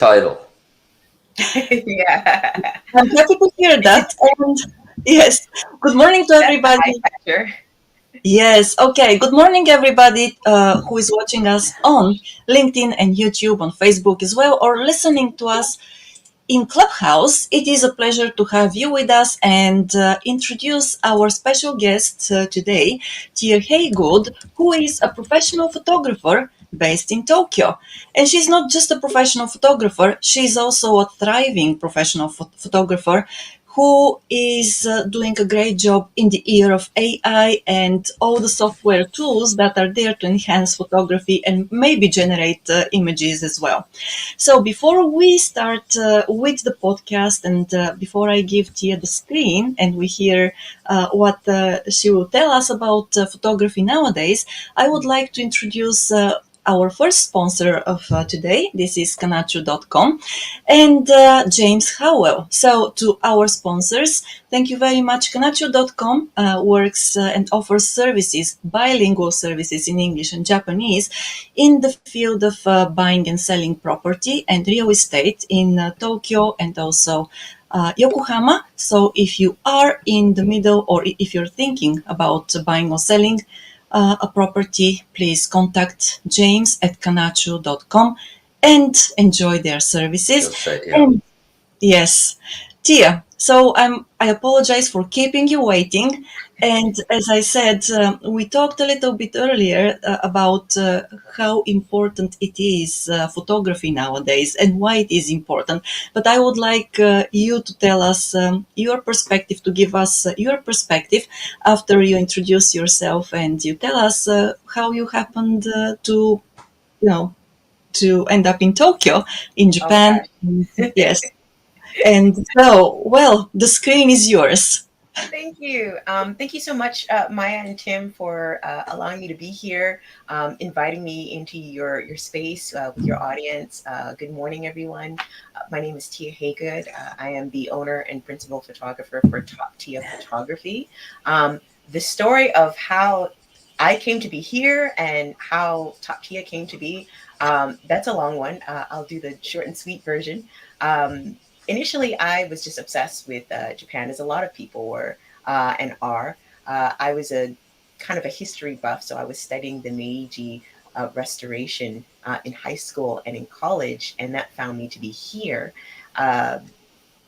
title. Yeah. I'm happy to hear that. And yes, good morning to That's a high everybody. factor. Yes, okay. Good morning, everybody who is watching us on LinkedIn and YouTube, on Facebook as well, or listening to us in Clubhouse. It is a pleasure to have you with us and introduce our special guest today, Tia Haygood, who is a professional photographer based in Tokyo. And she's not just a professional photographer, she's also a thriving professional photographer who is doing a great job in the era of AI and all the software tools that are there to enhance photography and maybe generate images as well. So before we start with the podcast and before I give Tia the screen and we hear what she will tell us about photography nowadays, I would like to introduce our first sponsor of today. This is Kanchu.com and James Howell. So to our sponsors, thank you very much. Kanchu.com works and offers services, bilingual services in English and Japanese in the field of buying and selling property and real estate in Tokyo and also Yokohama. So if you are in the middle or if you're thinking about buying or selling a property, please contact James at kanachu.com and enjoy their services. Website, yeah. And yes, Tia. So I apologize for keeping you waiting. And as I said, we talked a little bit earlier about how important it is photography nowadays and why it is important. But I would like you to tell us your perspective, to give us your perspective after you introduce yourself and you tell us how you happened to, you know, to end up in Tokyo, in Oh Japan. gosh. Yes. And so, well, the screen is yours. Thank you. Thank you so much, Maya and Tim, for allowing me to be here, inviting me into your space with your audience. Good morning, everyone. My name is Tia Haygood. I am the owner and principal photographer for Top Tia Photography. The story of how I came to be here and how Top Tia came to be, that's a long one. I'll do the short and sweet version. Initially, I was just obsessed with Japan, as a lot of people were and are. I was a kind of a history buff, so I was studying the Meiji Restoration in high school and in college, and that found me to be here. Uh,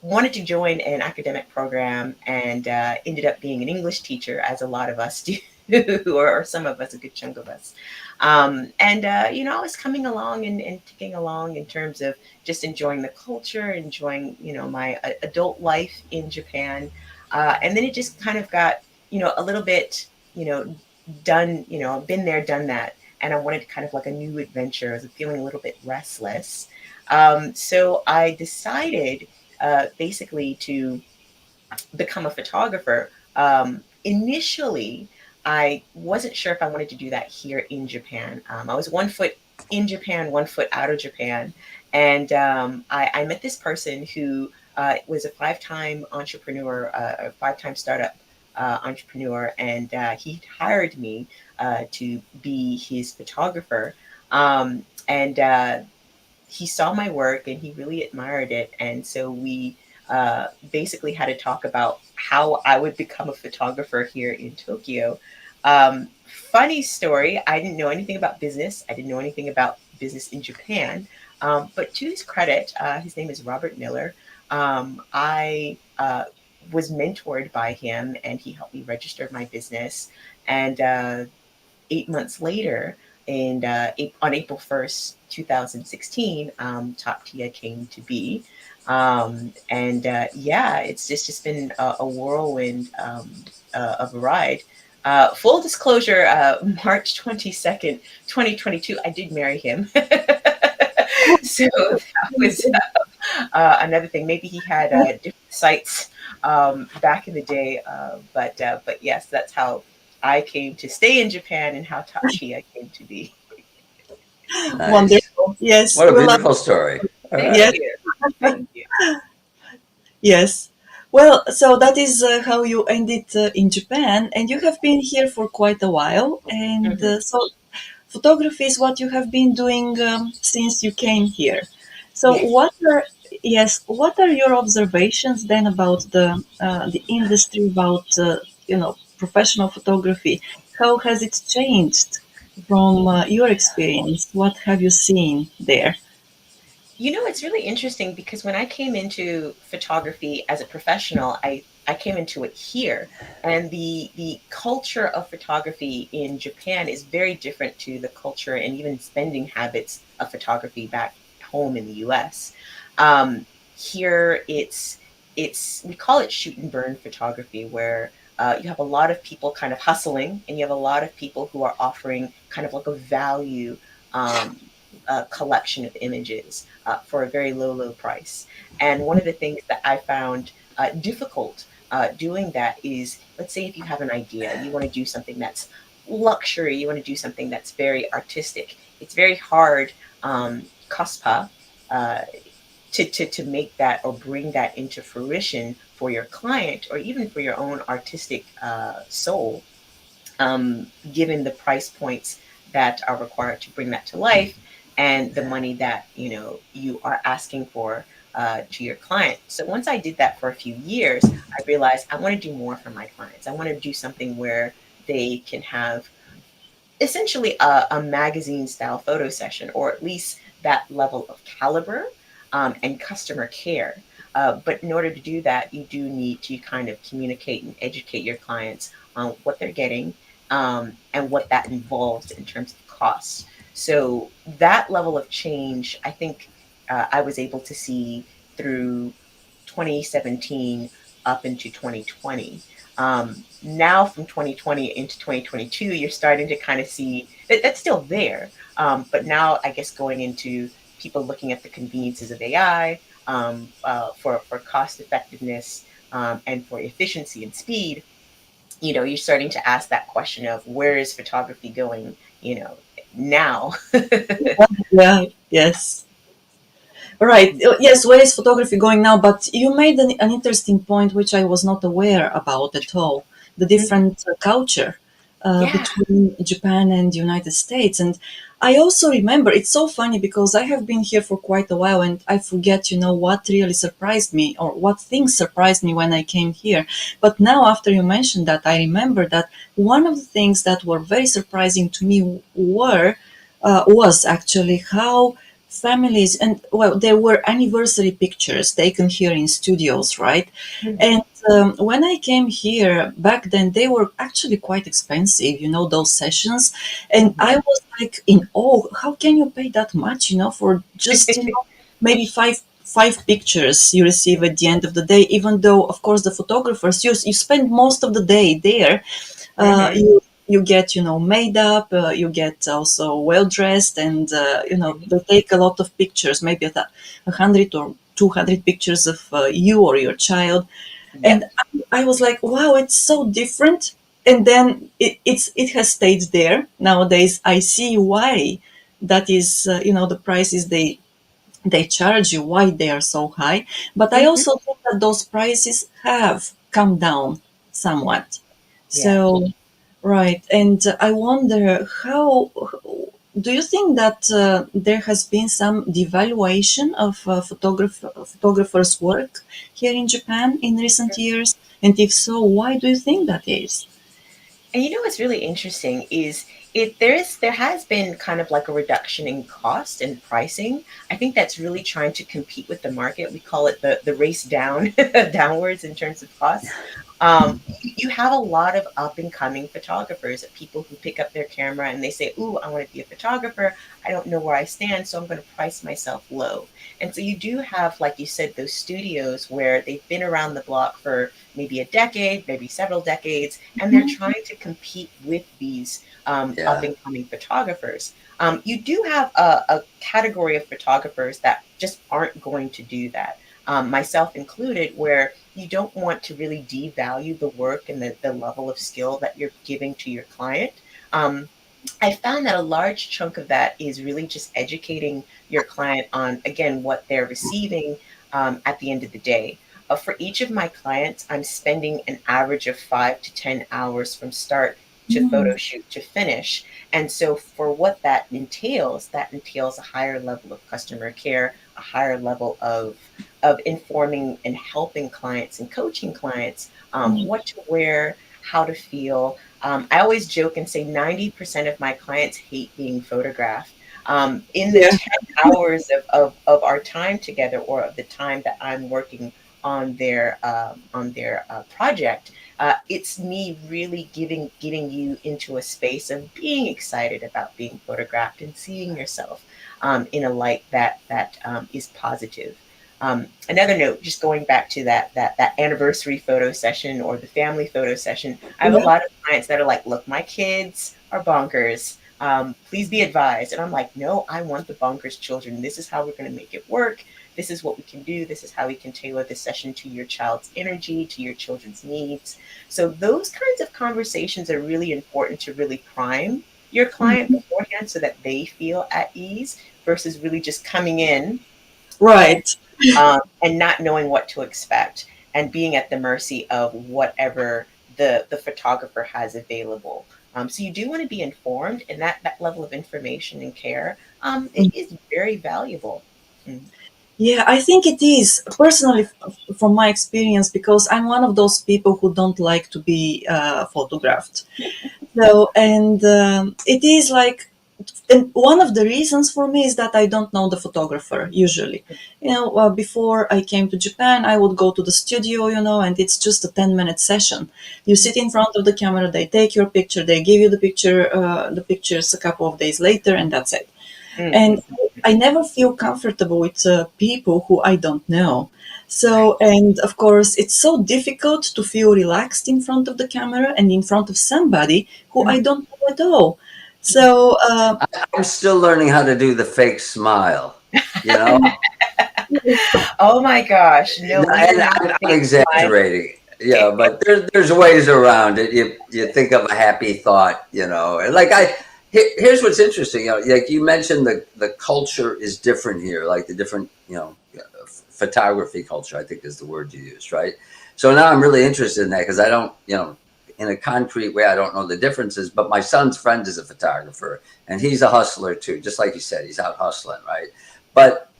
Wanted to join an academic program and ended up being an English teacher, as a lot of us do, or some of us, a good chunk of us. I was coming along and ticking along in terms of just enjoying the culture, enjoying, my adult life in Japan. And then it just kind of got, a little bit, done, been there, done that. And I wanted kind of like a new adventure. I was feeling a little bit restless. So I decided basically to become a photographer. Initially, I wasn't sure if I wanted to do that here in Japan. I was 1 foot in Japan, 1 foot out of Japan. And I met this person who was a five-time entrepreneur, a five-time startup entrepreneur, and he hired me to be his photographer. And he saw my work and he really admired it. And so we basically had to talk about how I would become a photographer here in Tokyo. Funny story, I didn't know anything about business. I didn't know anything about business in Japan. But to his credit, his name is Robert Miller. I was mentored by him and he helped me register my business. And 8 months later, and on April 1st, 2016, Top Tia came to be. Yeah, it's just been a whirlwind of a ride. Full disclosure, March 22nd, 2022, I did marry him. So that was another thing. Maybe he had different sites back in the day, but yes, that's how I came to stay in Japan and how Tachiya came to be. Nice. Wonderful. Yes, What a we love. beautiful story. All Thank Yes, right. you. Thank you. yes. Well, so that is how you ended in Japan, and you have been here for quite a while. And Hmm. so, photography is what you have been doing since you came here. So, what are your observations then about the industry, about professional photography? How has it changed from your experience? What have you seen there? It's really interesting because when I came into photography as a professional, I came into it here, and the culture of photography in Japan is very different to the culture and even spending habits of photography back home in the US. Here, it's we call it shoot and burn photography, where you have a lot of people kind of hustling, and you have a lot of people who are offering kind of like a value. Collection of images for a very low price. And one of the things that I found difficult doing that is, let's say if you have an idea, you want to do something that's luxury, you want to do something that's very artistic. It's very hard, COSPA, uh, to make that or bring that into fruition for your client or even for your own artistic soul, given the price points that are required to bring that to life and the money that you are asking for to your client. So once I did that for a few years, I realized I want to do more for my clients. I want to do something where they can have essentially a magazine style photo session, or at least that level of caliber and customer care. But in order to do that, you do need to kind of communicate and educate your clients on what they're getting, and what that involves in terms of costs. So that level of change, I think I was able to see through 2017 up into 2020. Now from 2020 into 2022, you're starting to kind of see that that's still there. But now I guess going into people looking at the conveniences of AI, for cost effectiveness, and for efficiency and speed, you're starting to ask that question of where is photography going, now. Yeah, yes. Right. Yes, where is photography going now? But you made an interesting point which I was not aware about at all. The Mhm. different culture Yeah. between Japan and the United States. And I also remember, it's so funny because I have been here for quite a while and I forget, what really surprised me or what things surprised me when I came here. But now, after you mentioned that, I remember that one of the things that were very surprising to me was actually how families, and well, there were anniversary pictures taken here in studios, right? Mhm. And when I came here back then, they were actually quite expensive, those sessions. And I Mhm. was like in awe, how can you pay that much, for just, maybe five pictures you receive at the end of the day, even though of course the photographers, you spend most of the day there. Mhm. You get made up, you get also well dressed, and they take a lot of pictures, maybe 100 or 200 pictures of you or your child. And Yep. I was like, wow, it's so different. And then it has stayed there. Nowadays I see why that is, the prices they charge you, why they are so high. But I Mhm. also think that those prices have come down somewhat. Yeah. So, right. And I wonder, how do you think that there has been some devaluation of photographers' work here in Japan in recent years? And if so, why do you think that is? And what's really interesting is there has been kind of like a reduction in cost and pricing. I think that's really trying to compete with the market. We call it the race down downwards in terms of costs. You have a lot of up and coming photographers, people who pick up their camera and they say, "Ooh, I want to be a photographer. I don't know where I stand, so I'm going to price myself low." And so you do have, like you said, those studios where they've been around the block for maybe a decade, maybe several decades, and they're trying to compete with these up Yeah. and coming photographers. You do have a category of photographers that just aren't going to do that, myself included, where you don't want to really devalue the work and the level of skill that you're giving to your client. I found that a large chunk of that is really just educating your client on, again, what they're receiving at the end of the day. For each of my clients, I'm spending an average of 5 to 10 hours from start to photo shoot to finish. And so, for what that entails a higher level of customer care, a higher level of informing and helping clients and coaching clients what to wear, how to feel. I always joke and say 90% of my clients hate being photographed. In the Yeah. 10 hours of our time together, or of the time that I'm working on their project, it's me really getting you into a space of being excited about being photographed and seeing yourself in a light that is positive. Another note, just going back to that anniversary photo session or the family photo session, I have a Yeah. lot of clients that are like, "Look, my kids are bonkers. Please be advised." And I'm like, "No, I want the bonkers children. This is how we're going to make it work. This is what we can do. This is how we can tailor the session to your child's energy, to your children's needs." So those kinds of conversations are really important to really prime your client Mhm. beforehand so that they feel at ease versus really just coming in and Right. and not knowing what to expect and being at the mercy of whatever the photographer has available. So you do want to be informed, and that level of information and care it is very valuable. Mm. Yeah, I think it is personally from my experience because I'm one of those people who don't like to be photographed. So, and it is like, and one of the reasons for me is that I don't know the photographer usually. Before I came to Japan, I would go to the studio, and it's just a 10-minute session. You sit in front of the camera, they take your picture, they give you the pictures a couple of days later, and that's it. And Mm-hmm. I never feel comfortable with people who I don't know. Right. So, and of course, it's so difficult to feel relaxed in front of the camera and in front of somebody who I Mhm. don't know at all. So, I'm still learning how to do the fake smile, you know? Oh my gosh. No, we are And not I'm fake smile. exaggerating, but there's ways around it. You think of a happy thought, Like here's what's interesting, like you mentioned the culture is different here, like the different, photography culture, I think is the word you used, right? So now I'm really interested in that because I don't, in a concrete way, I don't know the differences, but my son's friend is a photographer and he's a hustler too, just like you said, he's out hustling, right? But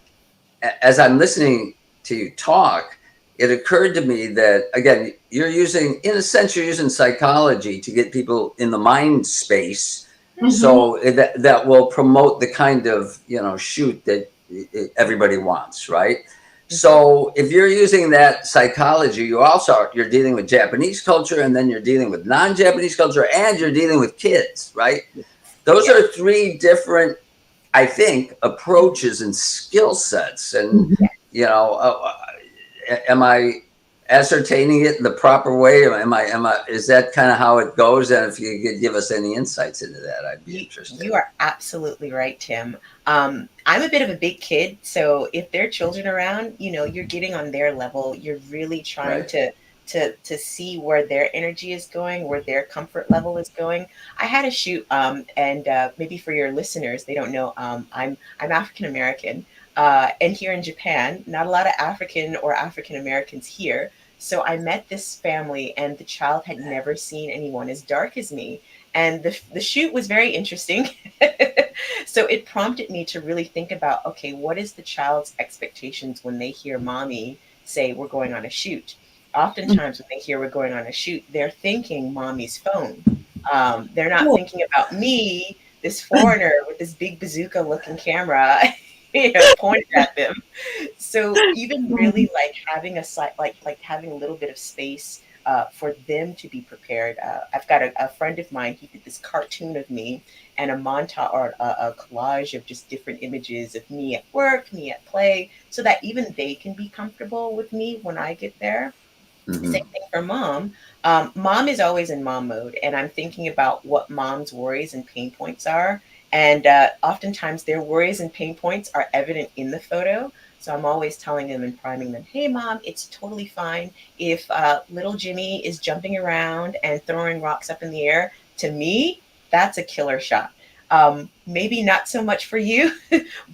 as I'm listening to you talk, it occurred to me that again, in a sense, you're using psychology to get people in the mind space, mhm, so that will promote the kind of shoot that everybody wants, right? Mhm. So if you're using that psychology, you're dealing with Japanese culture, and then you're dealing with non-Japanese culture, and you're dealing with kids, right? Those Yes. are three different, I think, approaches and skill sets. And, mhm. you know, am I ascertaining it in the proper way? Is that kind of how it goes? And if you could give us any insights into that, I'd be interested. You are absolutely right, Tim. I'm a bit of a big kid, so if there are children around, you're getting on their level. You're really trying Right. to see where their energy is going, where their comfort level is going. I had a shoot, and maybe for your listeners, they don't know. I'm African American, and here in Japan, not a lot of African or African Americans here. So I met this family, and the child had never seen anyone as dark as me, and the shoot was very interesting. So it prompted me to really think about, okay, what is the child's expectations when they hear mommy say we're going on a shoot? Oftentimes when they hear we're going on a shoot, they're thinking mommy's phone. They're not Oh, thinking about me, this foreigner with this big bazooka looking camera pointed at them. So even mhm. really like having like having a little bit of space for them to be prepared. I've got a friend of mine. He did this cartoon of me and a montage or a collage of just different images of me at work, me at play, so that even they can be comfortable with me when I get there. Same Hmm. thing for mom. Mom is always in mom mode, and I'm thinking about what mom's worries and pain points are. And oftentimes, their worries and pain points are evident in the photo. So I'm always telling them and priming them, "Hey, mom, it's totally fine if little Jimmy is jumping around and throwing rocks up in the air. To me, that's a killer shot. Maybe not so much for you,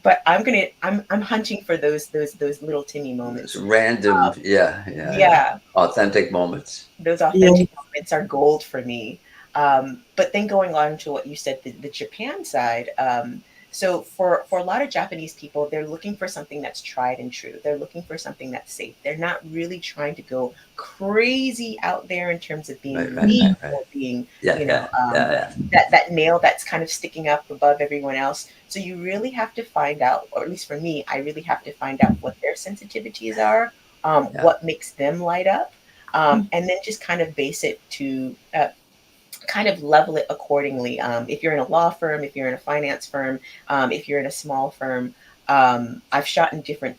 but I'm hunting for those little Timmy It's moments. random, yeah. Yeah, Authentic moments. those Yeah. authentic moments are gold for me. But then going on to what you said, the Japan side, So for a lot of Japanese people, they're looking for something that's tried and true. They're looking for something that's safe. They're not really trying to go crazy out there in terms of being Right, right, unique right, right. or being, Yeah, yeah, yeah, that nail that's kind of sticking up above everyone else. So you really have to find out, or at least for me, I really have to find out what their sensitivities are, yeah, what makes them light up, and then just kind of base it to kind of level it accordingly. If you're in a law firm, if you're in a finance firm, if you're in a small firm, I've shot in different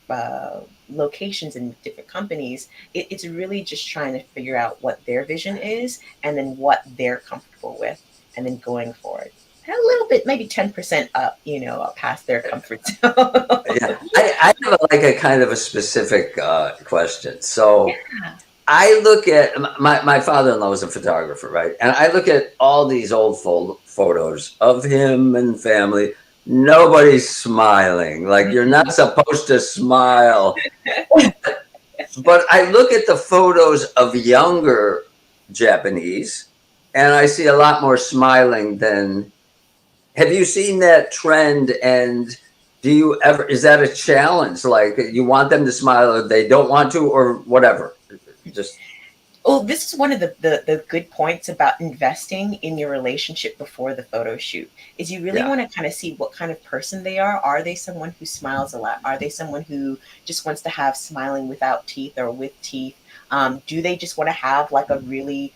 locations and different companies. It's really just trying to figure out what their vision is and then what they're comfortable with and then going for it. And a little bit, maybe 10% up, past their comfort zone. yeah. I have like a kind of a specific question. So Yeah. I look at my father-in-law was a photographer, right? And I look at all these old photos of him and family. Nobody's smiling. Like you're not Mm-mm. supposed to smile. But I look at the photos of younger Japanese and I see a lot more smiling than. Have you seen that trend? And do you ever, is that a challenge? Like you want them to smile or they don't want to or whatever? Just, Oh, this is one of the good points about investing in your relationship before the photo shoot is you really yeah, want to kind of see what kind of person they are. Are they someone who smiles a lot? Are they someone who just wants to have smiling without teeth or with teeth? Do they just want to have like a really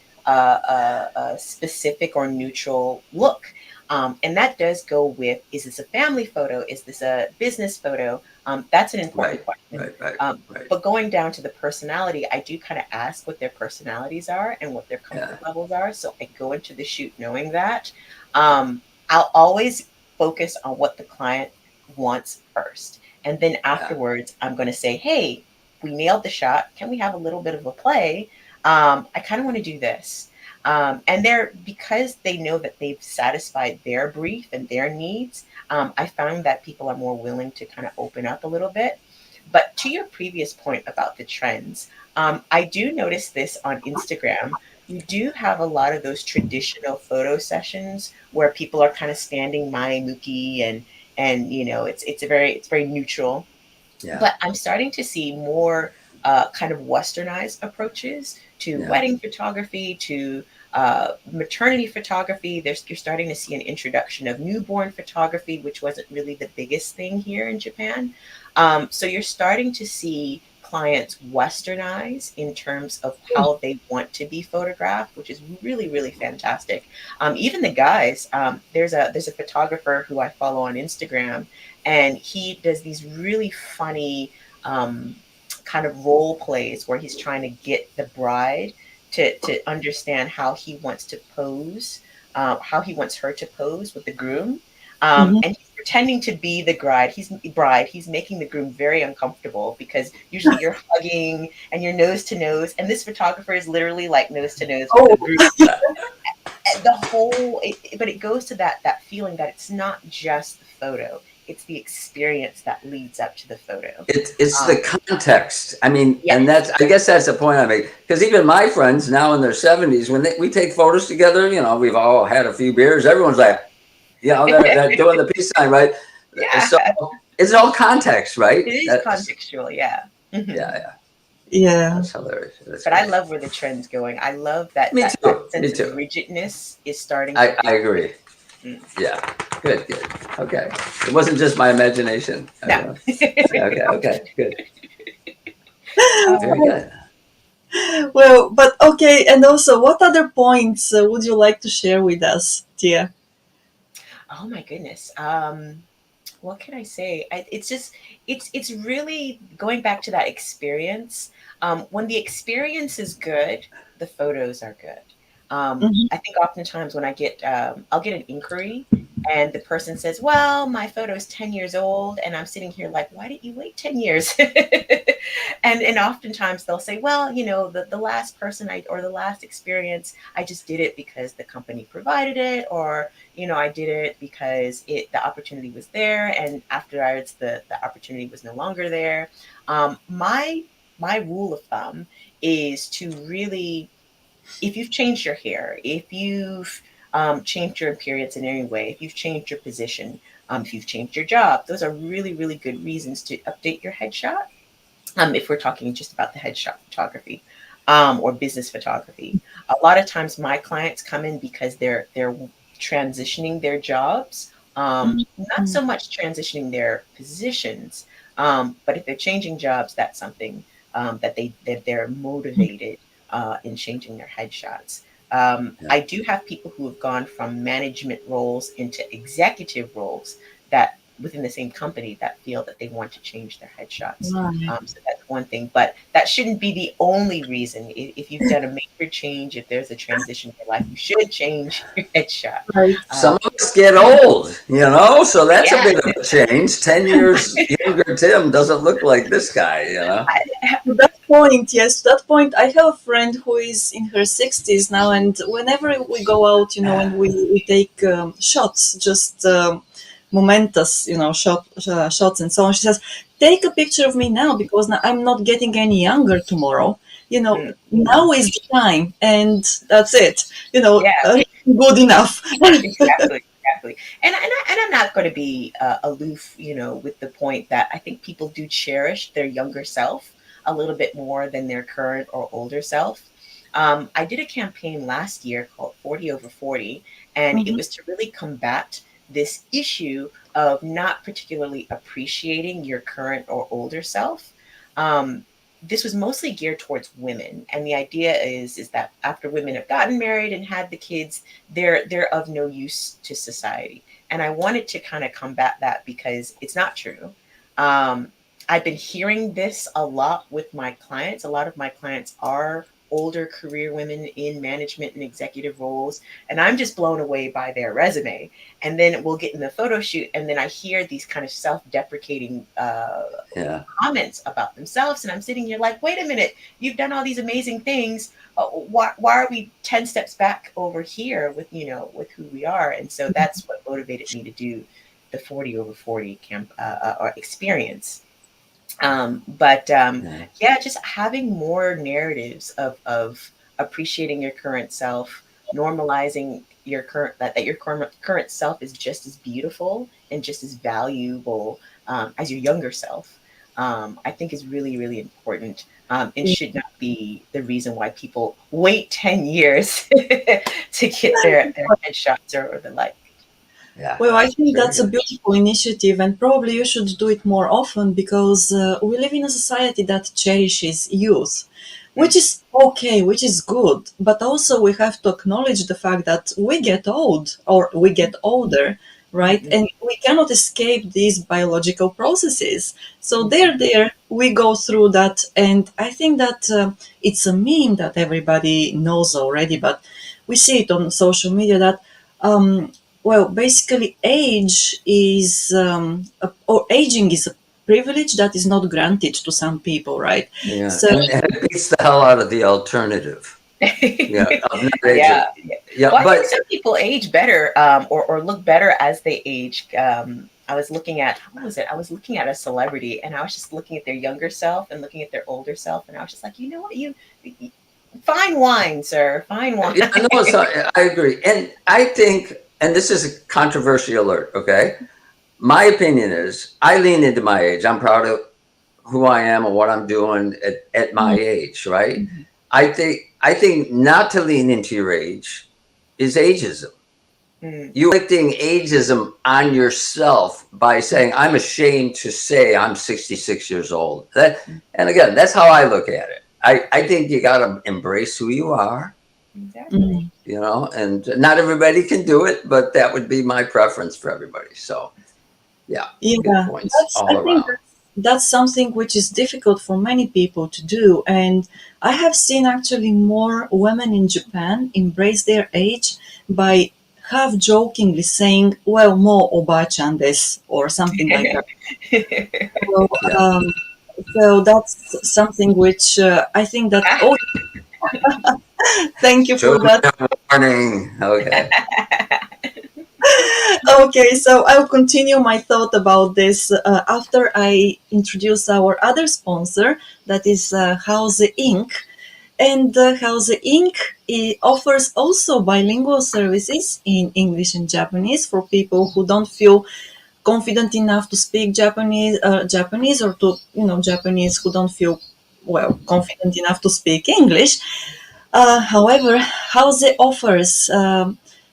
specific or neutral look? And that does go with, is this a family photo? Is this a business photo? That's an important right, question. right, right, Um, right. but going down to the personality, I do kind of ask what their personalities are and what their Yeah, comfort levels are. So I go into the shoot knowing that. I'll always focus on what the client wants first. And then yeah, afterwards, I'm going to say, hey, we nailed the shot. Can we have a little bit of a play? I kind of want to do this. And they're, because they know that they've satisfied their brief and their needs, I found that people are more willing to kind of open up a little bit. But to your previous point about the trends, I do notice this on Instagram. You do have a lot of those traditional photo sessions where people are kind of standing Muki and it's very neutral. yeah, But I'm starting to see more kind of westernized approaches to yeah, wedding photography, to maternity photography. You're starting to see an introduction of newborn photography, which wasn't really the biggest thing here in Japan. So you're starting to see clients westernize in terms of how they want to be photographed, which is really, really fantastic. Even the guys, there's a photographer who I follow on Instagram, and he does these really funny kind of role plays where he's trying to get the bride to understand how he wants to pose, how he wants her to pose with the groom. Mhm. And he's pretending to be the bride. He's making the groom very uncomfortable because usually you're hugging and you're nose to nose, and this photographer is literally like nose to nose with Oh, the groom. But it goes to that feeling that it's not just the photo, it's the experience that leads up to the photo. it's um the context. I mean, and yes. that's, I guess that's the point I make. Because even my friends now in their 70s, when we take photos together, we've all had a few beers. Everyone's like, they're doing the peace sign, right? So Yeah, it's all context, right? it is That's, contextual, yeah. yeah, Mhm. yeah. yeah, That's hilarious. That's But I great. love where the trend's going. I love that Me that too. Me sense of too. rigidness is starting to I fade. agree. Mm. Yeah. Good, good. Okay. It wasn't just my imagination. No. Okay, okay, good. Very Oh, good. well, but okay. And also, what other points would you like to share with us, Tia? oh my goodness. What can I say? It's just it's really going back to that experience. When the experience is good, the photos are good. Mhm. I think oftentimes when I'll get an inquiry, and the person says, "Well, my photo is 10 years old," and I'm sitting here like, "Why didn't you wait 10 years?" And oftentimes they'll say, "Well, the last person or the last experience, I just did it because the company provided it, or I did it because the opportunity was there, and afterwards the opportunity was no longer there." My rule of thumb is to really, if you've changed your hair, if you've changed your appearance in any way, if you've changed your position, if you've changed your job. Those are really, really good reasons to update your headshot. If we're talking just about the headshot photography, or business photography. A lot of times my clients come in because they're transitioning their jobs, not so much transitioning their positions, but if they're changing jobs, that's something that they're motivated in changing their headshots. Yeah. I do have people who have gone from management roles into executive roles that within the same company that feel that they want to change their headshots. Right. So that's one thing, but that shouldn't be the only reason. If you've done a major change, if there's a transition in your life, you should change your headshot. Right. Some of us get old, so that's a Yeah, bit of a change. 10 years younger Tim doesn't look like this guy. To that point, yes, to that point, I have a friend who is in her 60s now, and whenever we go out, and we take shots, just momentous, shots and so on, she says, take a picture of me now because now I'm not getting any younger tomorrow. Mm, Now is the time, and that's it. yeah, Good enough. exactly, exactly. And I'm not going to be aloof, with the point that I think people do cherish their younger self a little bit more than their current or older self. I did a campaign last year called 40 over 40, and it Mhm. was to really combat this issue of not particularly appreciating your current or older self. Um, this was mostly geared towards women, and the idea is that after women have gotten married and had the kids, they're of no use to society. And I wanted to kind of combat that because it's not true. Um, I've been hearing this a lot with my clients. A lot of my clients are older career women in management and executive roles, and I'm just blown away by their resume. And then we'll get in the photo shoot, and then I hear these kind of self-deprecating Yeah. comments about themselves, and I'm sitting here like, wait a minute, you've done all these amazing things. Why are we 10 steps back over here with with who we are? And so that's what motivated me to do the 40 over 40 camp or experience. But Yeah. yeah, just having more narratives of appreciating your current self, normalizing your that your current self is just as beautiful and just as valuable as your younger self. I think is really, really important. And should not be the reason why people wait 10 years to get their headshots or the like. Yeah. Well, I think Very that's a good. beautiful initiative, and probably you should do it more often because we live in a society that cherishes youth, Mm, which is okay, which is good. But also, we have to acknowledge the fact that we get old or we get older, right? mm, And we cannot escape these biological processes. So, mm, there, we go through that. And I think that it's a meme that everybody knows already, but we see it on social media that. Well, basically, age is or aging is a privilege that is not granted to some people, right? Yeah. So, And it beats the hell out of the alternative. Yeah. mm. Of not Yeah, aging. yeah. Yeah. Well, I think But some people age better, or look better as they age. I was looking at, what was it? I was looking at a celebrity, and I was just looking at their younger self and looking at their older self, and I was just like, you know what, you fine wine, sir, fine wine. yeah, no, so I agree. And I think, and this is a controversial alert, okay? My opinion is I lean into my age. I'm proud of who I am and what I'm doing at my mm, age, right? I think not to lean into your age is ageism. Mm, You inflicting ageism on yourself by saying, I'm ashamed to say I'm 66 years old. mm, And again, that's how I look at it. I think you got to embrace who you are, exactly. mm, and not everybody can do it, but that would be my preference for everybody. So, yeah, good yeah, points I all think around. that's something which is difficult for many people to do. And I have seen actually more women in Japan embrace their age by half jokingly saying, well, more oba-chan desu, or something like that. So, Yeah. so that's something which I think that, oh, thank you Two for that. minute warning. Okay. Okay, so I'll continue my thought about this after I introduce our other sponsor, that is Houze Inc. And Houze Inc. Offers also bilingual services in English and Japanese for people who don't feel confident enough to speak Japanese, or to Japanese who don't feel confident enough to speak English. However, Houze offers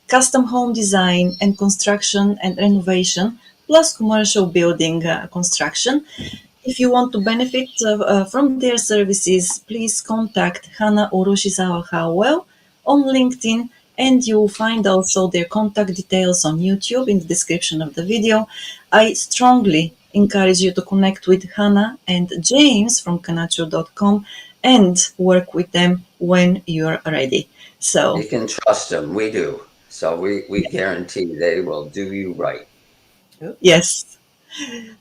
custom home design and construction and renovation, plus commercial building construction. If you want to benefit from their services, please contact Hana Oroshizawa Howell on LinkedIn, and you'll find also their contact details on YouTube in the description of the video. I strongly encourage you to connect with Hana and James from Kanchu.com and work with them when you're ready. You So, can trust them. We do. So we guarantee they will do you right. Oop. yes.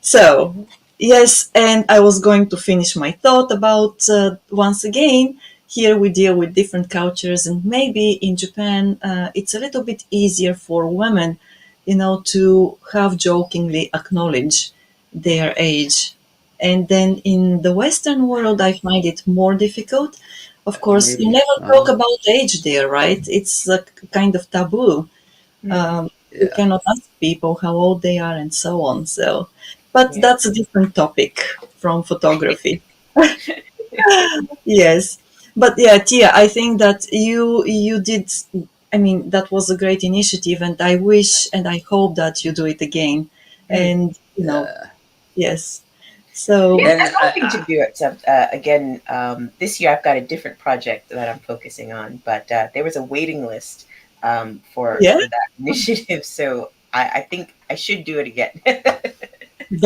So, yes, and I was going to finish my thought about once again, here we deal with different cultures, and maybe in Japan, it's a little bit easier for women, to have jokingly acknowledge their age. And then in the Western world, I find it more difficult. Of course, you Maybe. never talk about age there, right? It's a kind of taboo. Mm, You Yeah. cannot ask people how old they are and so on. So, but yeah. that's a different topic from photography. Yes, but yeah, Tia, I think that you did. I mean, that was a great initiative, and I wish and I hope that you do it again. Mm. And Yeah. yes. So Yeah, And I'm hoping to do it again this year. I've got a different project that I'm focusing on, but there was a waiting list yeah, for that initiative, so I think I should do it again.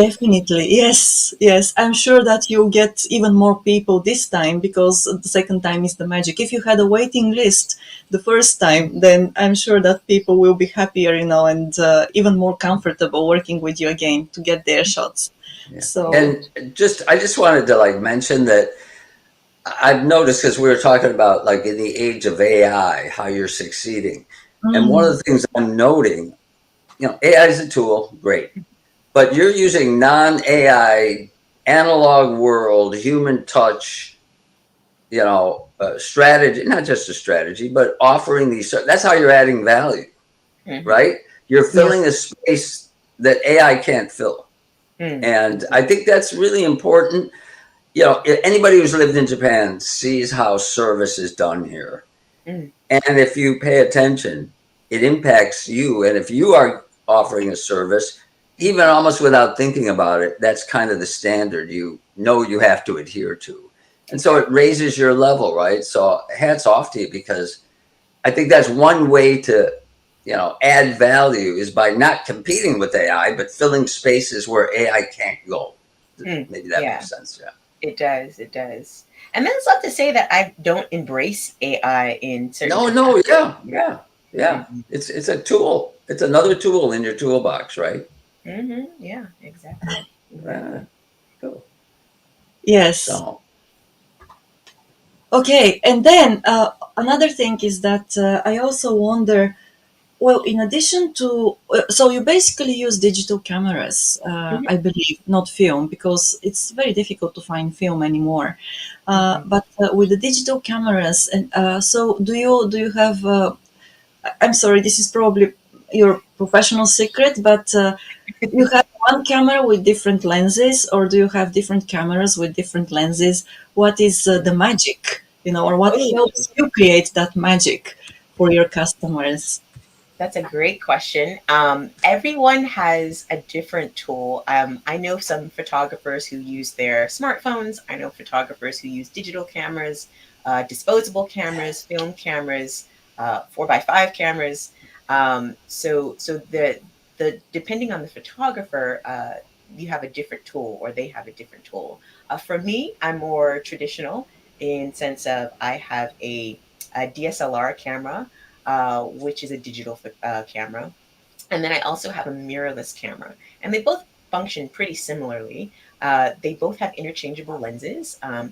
definitely. Yes, yes. I'm sure that you'll get even more people this time, because the second time is the magic. If you had a waiting list the first time, then I'm sure that people will be happier, and even more comfortable working with you again to get their shots. yeah. So, And I just wanted to like mention that I've noticed, because we were talking about like in the age of AI, how you're succeeding. And one of mm, the things I'm noting, AI is a tool, great, but you're using non-AI, analog world, human touch, strategy, not just a strategy, but offering these. That's how you're adding value, Mhm. right? You're yes, filling a space that AI can't fill. Mm. And I think that's really important. Anybody who's lived in Japan sees how service is done here. Mm. And if you pay attention, it impacts you. And if you are offering a service, even almost without thinking about it, that's kind of the standard you have to adhere to. And so it Exactly. raises your level, right? So hats off to you, because I think that's one way to, add value, is by not competing with AI, but filling spaces where AI can't go. Mm. Maybe that Yeah, makes sense. Yeah. it does. It does. And that's not to say that I don't embrace AI in certain No, no, capacities. yeah, yeah, yeah. Mhm. It's a tool. It's another tool in your toolbox, right? Yeah, exactly. Yeah, Exactly. cool. yes. So, Okay, and then another thing is that I also wonder. Well, in addition to, so you basically use digital cameras, Mhm. I believe, not film, because it's very difficult to find film anymore. Mhm. But with the digital cameras, and so do you have? I'm sorry, this is probably your professional secret, but you have one camera with different lenses, or do you have different cameras with different lenses? What is the magic, or what Oh, helps you create that magic for your customers? that's a great question. Everyone has a different tool. I know some photographers who use their smartphones. I know photographers who use digital cameras, disposable cameras, film cameras, 4x5 cameras. So the depending on the photographer, you have a different tool, or they have a different tool. For me, I'm more traditional in sense of I have a DSLR camera, which is a digital camera. And then I also have a mirrorless camera, and they both function pretty similarly. They both have interchangeable lenses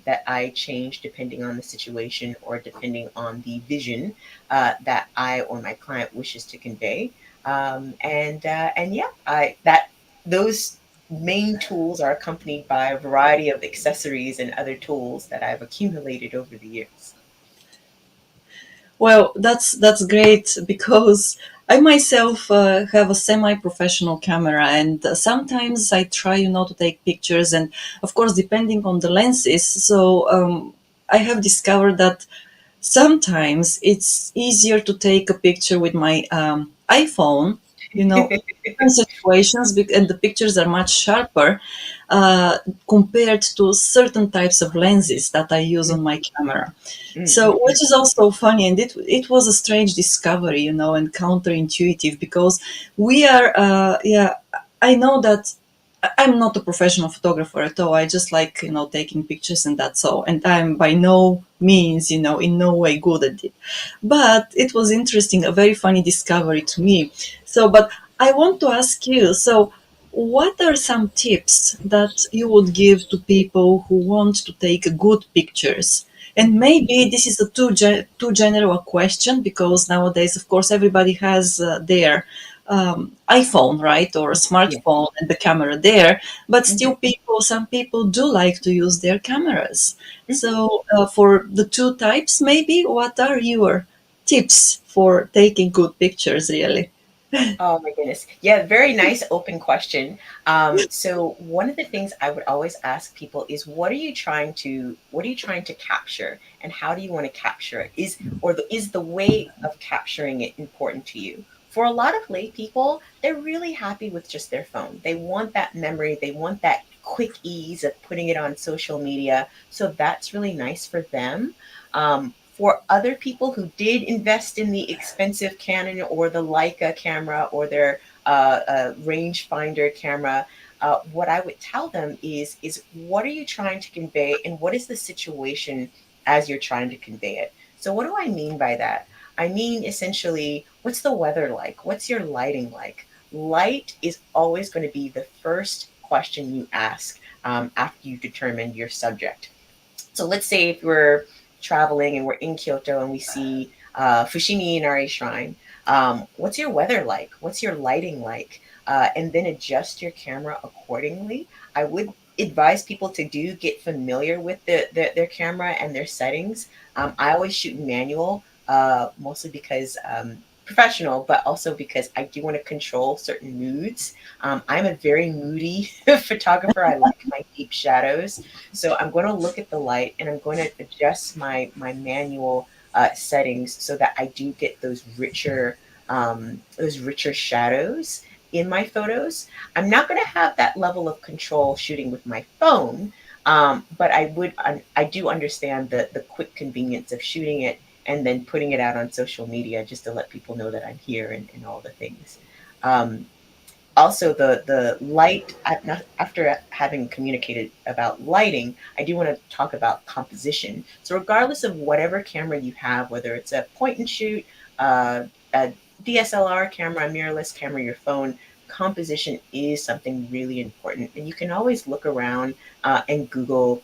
that I change depending on the situation or depending on the vision that I or my client wishes to convey. And yeah, I that those main tools are accompanied by a variety of accessories and other tools that I've accumulated over the years. Well, that's great, because I myself have a semi-professional camera, and sometimes I try, to take pictures, and of course, depending on the lenses. So I have discovered that sometimes it's easier to take a picture with my iPhone, in situations, and the pictures are much sharper uh, compared to certain types of lenses that I use on my camera. So, Mm-hmm. which is also funny, and it was a strange discovery, and counterintuitive because we are, yeah, I know that I'm not a professional photographer at all. I just like, taking pictures and that's all. And I'm by no means, in no way good at it. But it was interesting, a very funny discovery to me. So, but I want to ask you, so what are some tips that you would give to people who want to take good pictures? And maybe this is a too general a question because nowadays, of course, everybody has their iPhone, right, or a Yeah. smartphone and the camera there. But Mm-hmm. still, some people do like to use their cameras. Mm-hmm. So, for the two types, maybe what are your tips for taking good pictures? Really? Oh my goodness. Yeah, very nice open question. So one of the things I would always ask people is what are you trying to capture and how do you want to capture it? Is the way of capturing it important to you? For a lot of lay people, they're really happy with just their phone. They want that memory, they want that quick ease of putting it on social media. So that's really nice for them. For other people who did invest in the expensive Canon or the Leica camera or their rangefinder camera, what I would tell them is what are you trying to convey and what is the situation as you're trying to convey it. So what do I mean by that? I mean essentially, what's the weather like? What's your lighting like? Light is always going to be the first question you ask after you determine your subject. So let's say if we're traveling and we're in Kyoto and we see Fushimi Inari Shrine, what's your weather like? What's your lighting like? And then adjust your camera accordingly. I would advise people to do get familiar with their camera and their settings. I always shoot manual, mostly because professional, but also because I do want to control certain moods. I'm a very moody photographer. I like my deep shadows. So I'm going to look at the light and I'm going to adjust my manual settings so that I do get those richer shadows in my photos. I'm not going to have that level of control shooting with my phone, but I do understand the quick convenience of shooting it and then putting it out on social media just to let people know that I'm here and all the things. Um, Also the light after having communicated about lighting, I do want to talk about composition. So regardless of whatever camera you have, whether it's a point and shoot, a DSLR camera, a mirrorless camera, your phone, composition is something really important, and you can always look around and Google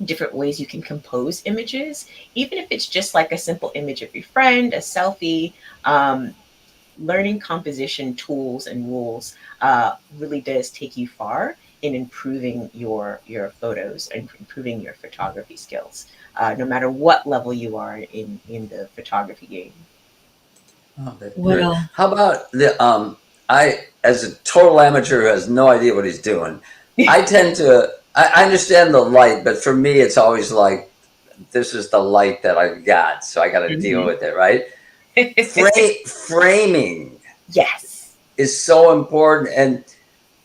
different ways you can compose images, even if it's just like a simple image of your friend, a selfie. Learning composition tools and rules really does take you far in improving your photos and improving your photography skills, no matter what level you are in the photography game. Oh, that's great. Well, How about I, as a total amateur who has no idea what he's doing, I tend to, I understand the light, but for me, it's always like, this is the light that I've got, so I got to deal Mhm. with it, right? Framing Yes. is so important. And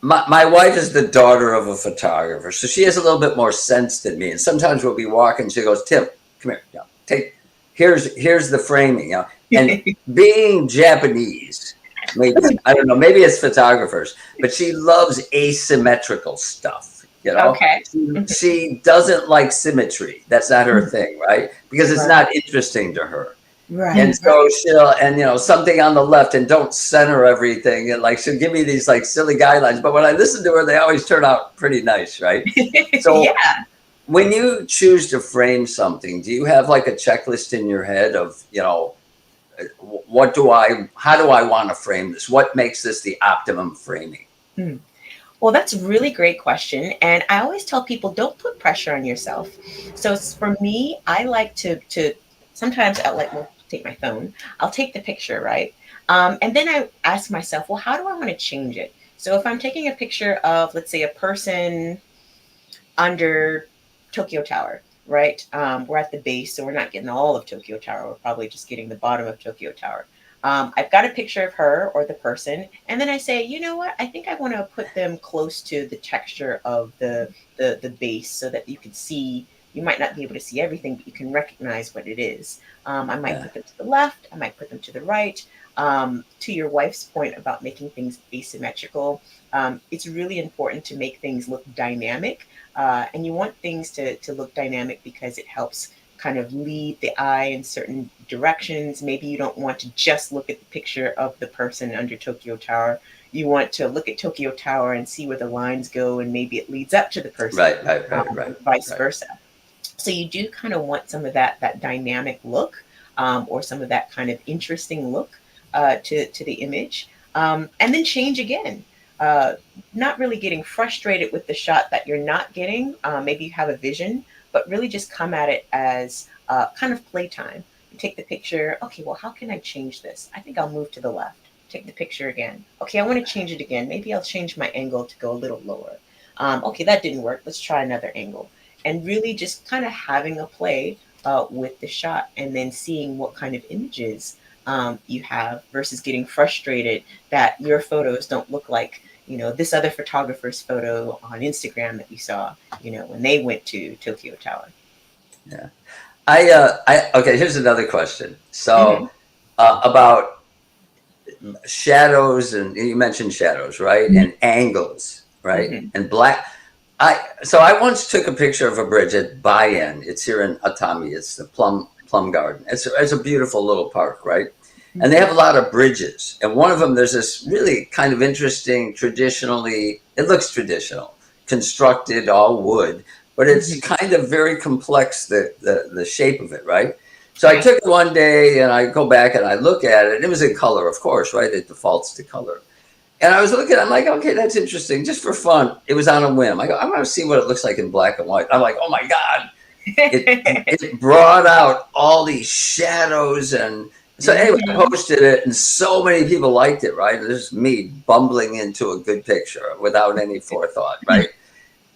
my wife is the daughter of a photographer, so she has a little bit more sense than me. And sometimes we'll be walking, she goes, Tim, come here, take, here's the framing, and being Japanese, maybe I don't know, maybe it's photographers, but she loves asymmetrical stuff. Okay. She doesn't like symmetry. That's not her thing, right? Because it's Right. not interesting to her. And Right. so something on the left, and don't center everything. And like, she'll give me these like silly guidelines. But when I listen to her, they always turn out pretty nice, right? So Yeah. when you choose to frame something, do you have like a checklist in your head of, how do I want to frame this? What makes this the optimum framing? Hmm. Well, that's a really great question. And I always tell people don't put pressure on yourself. So for me, I like to sometimes I like, well, take my phone, I'll take the picture, right? And then I ask myself, well, how do I want to change it? So if I'm taking a picture of, let's say, a person under Tokyo Tower, right? We're at the base, so we're not getting all of Tokyo Tower. We're probably just getting the bottom of Tokyo Tower. I've got a picture of her or the person, and then I say, you know what? I think I want to put them close to the texture of the base so that you can see. You might not be able to see everything, but you can recognize what it is. I might Yeah. put them to the left. I might put them to the right. To your wife's point about making things asymmetrical, it's really important to make things look dynamic, and you want things to look dynamic because it helps kind of lead the eye in certain directions. Maybe you don't want to just look at the picture of the person under Tokyo Tower. You want to look at Tokyo Tower and see where the lines go, and maybe it leads up to the person, Right. vice versa. So you do kind of want some of that dynamic look, or some of that kind of interesting look, to the image, and then change again. Uh, Not really getting frustrated with the shot that you're not getting. Maybe you have a vision, but really just come at it as kind of playtime. You take the picture. Okay, well, how can I change this? I think I'll move to the left. Take the picture again. Okay, I want to change it again. Maybe I'll change my angle to go a little lower. Okay, that didn't work. Let's try another angle, and really just kind of having a play with the shot, and then seeing what kind of images you have, versus getting frustrated that your photos don't look like, this other photographer's photo on Instagram that you saw, when they went to Tokyo Tower. Yeah. Okay, here's another question. Hmm. So, about shadows, and you mentioned shadows, right? And angles, right? Hmm. And black. I once took a picture of a bridge at Bayan. It's here in Atami. It's the Plum Garden. It's a beautiful little park, right? And they Hmm. have a lot of bridges. And one of them, there's this really kind of interesting, traditionally, it looks traditional, constructed all wood, but it's Hmm. kind of very complex, the shape of it, right? So I Right. took it one day and I go back and I look at it. And it was in color, of course, right? It defaults to color. And I was looking, I'm like, okay, that's interesting. Just for fun. It was on a whim. I go, I want to see what it looks like in black and white. I'm like, oh my God. It brought out all these shadows. And so anyway, I Hmm. posted it and so many people liked it, right? This is me bumbling into a good picture without any forethought, right?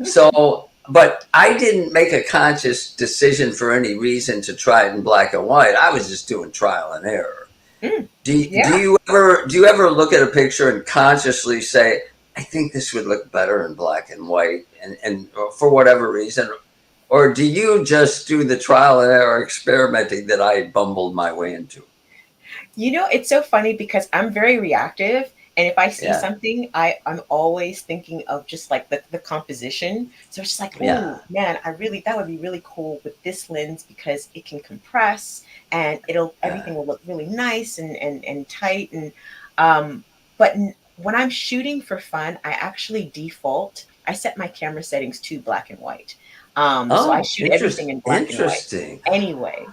So, but I didn't make a conscious decision for any reason to try it in black and white. I was just doing trial and error. Mm, Do yeah. you ever look at a picture and consciously say, I think this would look better in black and white, and for whatever reason, or do you just do the trial and error experimenting that I bumbled my way into? It's so funny because I'm very reactive. And if I see Yeah, something, I'm always thinking of just like the composition. So it's just like, yeah, oh man, that would be really cool with this lens because it can compress, and yeah. everything will look really nice and tight. Um, but when I'm shooting for fun, I actually I set my camera settings to black and white. So I Oh, shoot everything in black and white interesting. anyway.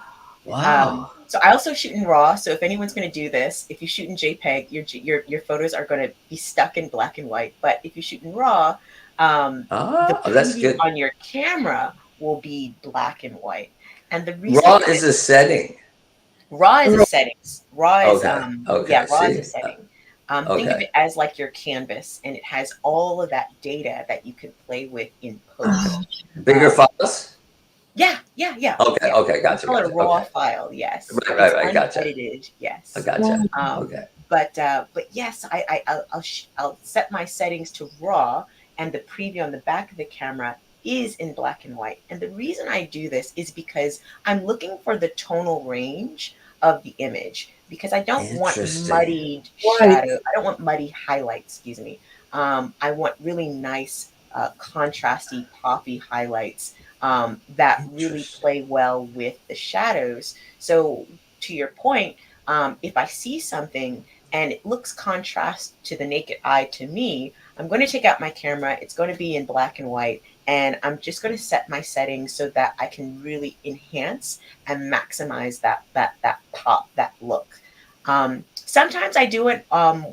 Wow. So I also shoot in RAW. So if anyone's going to do this, if you shoot in JPEG, your photos are going to be stuck in black and white. But if you shoot in RAW, the Oh, that's preview good. on your camera will be black and white. And the reason Raw why is a setting. RAW is a settings. RAW is Okay. yeah, Okay. RAW is a See. setting. Think of Okay. it as like your canvas, and it has all of that data that you can play with in post. Bigger Um, files. yeah, yeah, yeah, Okay. yeah. Okay. We Gotcha. call it a Gotcha. raw Okay. file. Yes, Right. Right. it's Right. Gotcha. unedited. I Yes. gotcha. Um, Okay. but yes, I'll set my settings to raw, and the preview on the back of the camera is in black and white. And the reason I do this is because I'm looking for the tonal range of the image, because I don't want Interesting. muddied Right. shadow. I don't want muddy highlights. Excuse me. I want really nice, contrasty, poppy highlights, that really Interesting. play well with the shadows. So to your point, if I see something and it looks contrast to the naked eye to me, I'm going to take out my camera. It's going to be in black and white, and I'm just going to set my settings so that I can really enhance and maximize that pop, that look. Sometimes I do it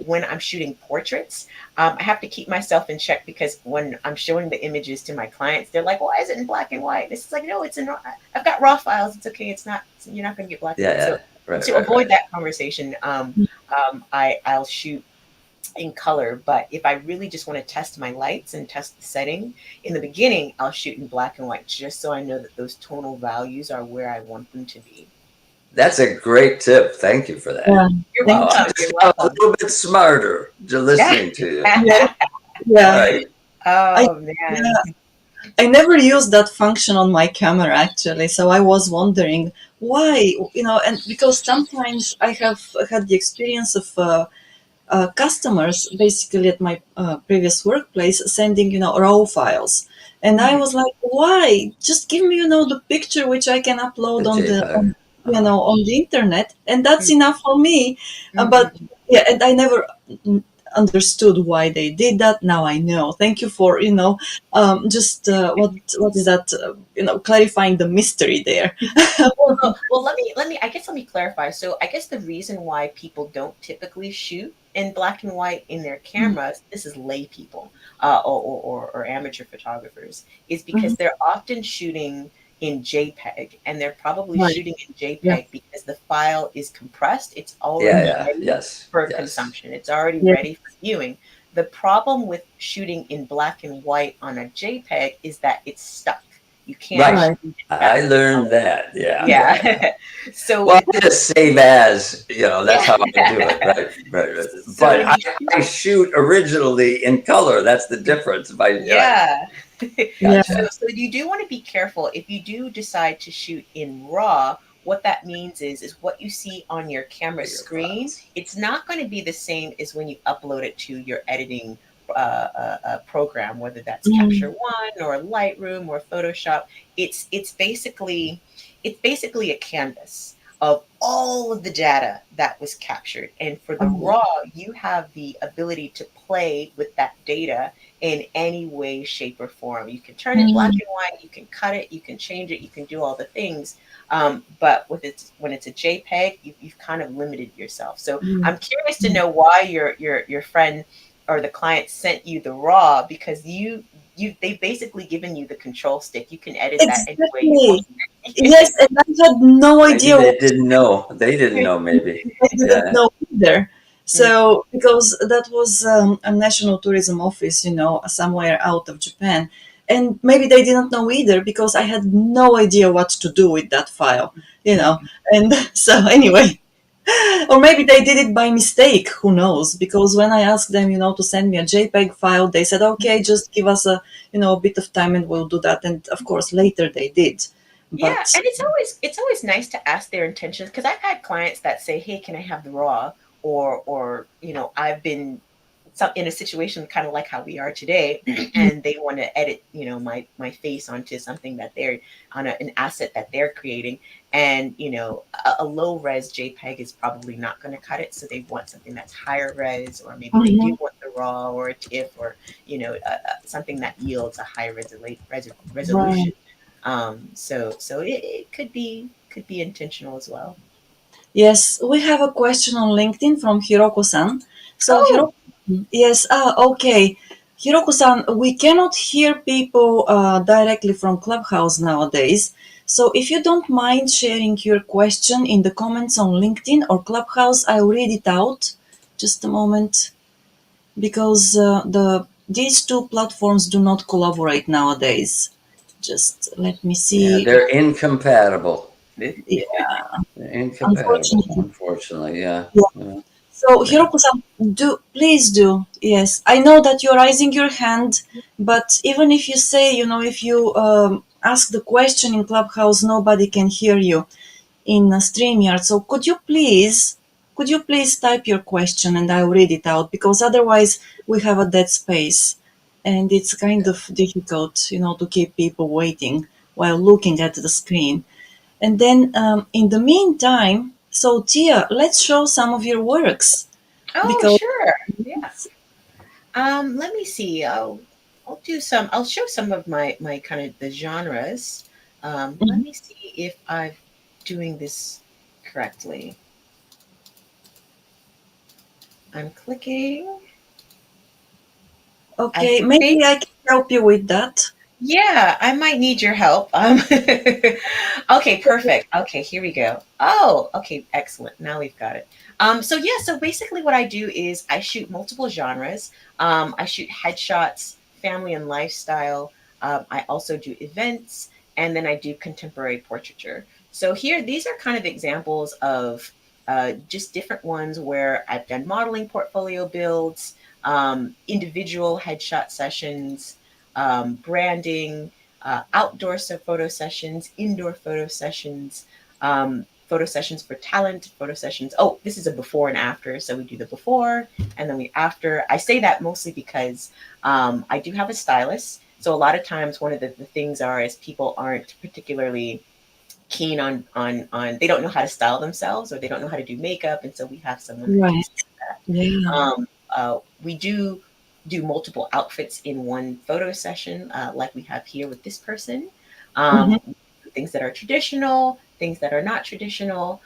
when I'm shooting portraits. I have to keep myself in check, because when I'm showing the images to my clients, they're like, "Why is it in black and white?" It's like, no, it's in. I've got raw files. It's okay. It's not. You're not going to get black and Yeah. white. So Yeah. right, to right, avoid right. that conversation, I'll shoot in color. But if I really just want to test my lights and test the setting in the beginning, I'll shoot in black and white just so I know that those tonal values are where I want them to be. That's a great tip. Thank you for that. Yeah. You're Wow, Thank I you. welcome. You're just got a welcome. little bit smarter just listening to you. Yeah. Yeah. Right. I Oh man. yeah. I never used that function on my camera actually, so I was wondering why, and because sometimes I have had the experience of customers basically at my previous workplace sending raw files, and I Mhm. was like, why? Just give me the picture which I can upload The on the JPEG. Uh-huh. on the internet, and that's Mhm. enough for me. But Mhm. yeah, and I never understood why they did that. Now I know. Thank you for just what is that clarifying the mystery there. Well, let me clarify. So I guess the reason why people don't typically shoot in black and white in their cameras, this is lay people, or amateur photographers, is because Mhm. they're often shooting in JPEG, and they're probably Right. shooting in Yeah. JPEG because the file is compressed. It's Yeah, already Mhm. yeah. ready Yes. for Yes. consumption. It's already Yeah. ready for viewing. The problem with shooting in black and white on a JPEG is that it's stuck. You can't Right. Right. change it I back to learned color. that. Yeah, yeah, yeah. Yeah. So Well, I just save as, that's how I do it. yeah. Right, right, right. So But when I, you shoot, I shoot originally in color. That's the difference. Right. yeah. Yeah. So Gotcha. so you do want to be careful if you do decide to shoot in RAW. What that means is what you see on your camera Bigger screen. files. It's not going to be the same as when you upload it to your editing program, whether that's Capture Mm. One or Lightroom or Photoshop. It's basically a canvas of all of the data that was captured. And for the Oh, RAW, you have the ability to play with that data in any way, shape, or form. You can turn it black mm. and white, you can cut it, you can change it, you can do all the things. But when it's a JPEG, you've kind of limited yourself. So Mm. I'm curious to know why your friend or the client sent you the RAW, because they've basically given you the control stick. You can edit that any way you want. Exactly. Yes, and I had no Maybe idea they what didn't know. They didn't know, maybe. I didn't Yeah. know either. Mm, So, because that was a national tourism office, somewhere out of Japan. And maybe they didn't know either because I had no idea what to do with that file, you mm, know. And so, anyway, or maybe they did it by mistake, who knows? Because when I asked them, to send me a JPEG file, they said, okay, just give us a bit of time and we'll do that. And of course, later they did. Yeah, But and it's always nice to ask their intentions, because I've had clients that say, "Hey, can I have the raw?" Or I've been in a situation kind of like how we are today, and they want to edit my face onto something that they're on an asset that they're creating, and a low res JPEG is probably not going to cut it, so they want something that's higher res, or maybe they do Mhm. want the raw or a TIFF, or something that yields a high resolution. Right. So it could be intentional as well. Yes, we have a question on LinkedIn from Hiroko-san. So Oh, Hiroko, yes, okay. Hiroko-san, we cannot hear people directly from Clubhouse nowadays. So if you don't mind sharing your question in the comments on LinkedIn or Clubhouse, I'll read it out. Just a moment, because these two platforms do not collaborate nowadays. Just let me Yeah, see. they're incompatible. Yeah, They're incompatible, unfortunately. unfortunately. Yeah. Yeah. Yeah. So, Yeah. Hiroko-san, please do. Yes, I know that you're raising your hand, but even if you say, if you ask the question in Clubhouse, nobody can hear you in StreamYard. So, could you please type your question and I'll read it out, because otherwise we have a dead space, and it's kind of difficult, to keep people waiting while looking at the screen. And then, in the meantime, so Tia, let's show some of your works, oh, because sure. Yeah. Let me see. I'll do some. I'll show some of my kind of the genres. Let Mhm. me see if I'm doing this correctly. I'm clicking. I Okay, think. maybe I can help you with that. Yeah, I might need your help. Okay, perfect. Okay, here we go. Oh, okay, excellent. Now we've got it. So yeah, so basically what I do is I shoot multiple genres. I shoot headshots, family and lifestyle. I also do events, and then I do contemporary portraiture. So here, these are kind of examples of just different ones where I've done modeling portfolio builds, individual headshot sessions, branding, outdoor photo sessions, indoor photo sessions for talent, photo sessions. Oh, this is a before and after. So we do the before and then we after. I say that mostly because I do have a stylist. So a lot of times one of the things are is people aren't particularly keen on they don't know how to style themselves or they don't know how to do makeup. And so we have someone that Right. takes care of that. Yeah. We do multiple outfits in one photo session, like we have here with this person. Mhm. Things that are traditional, things that are not traditional.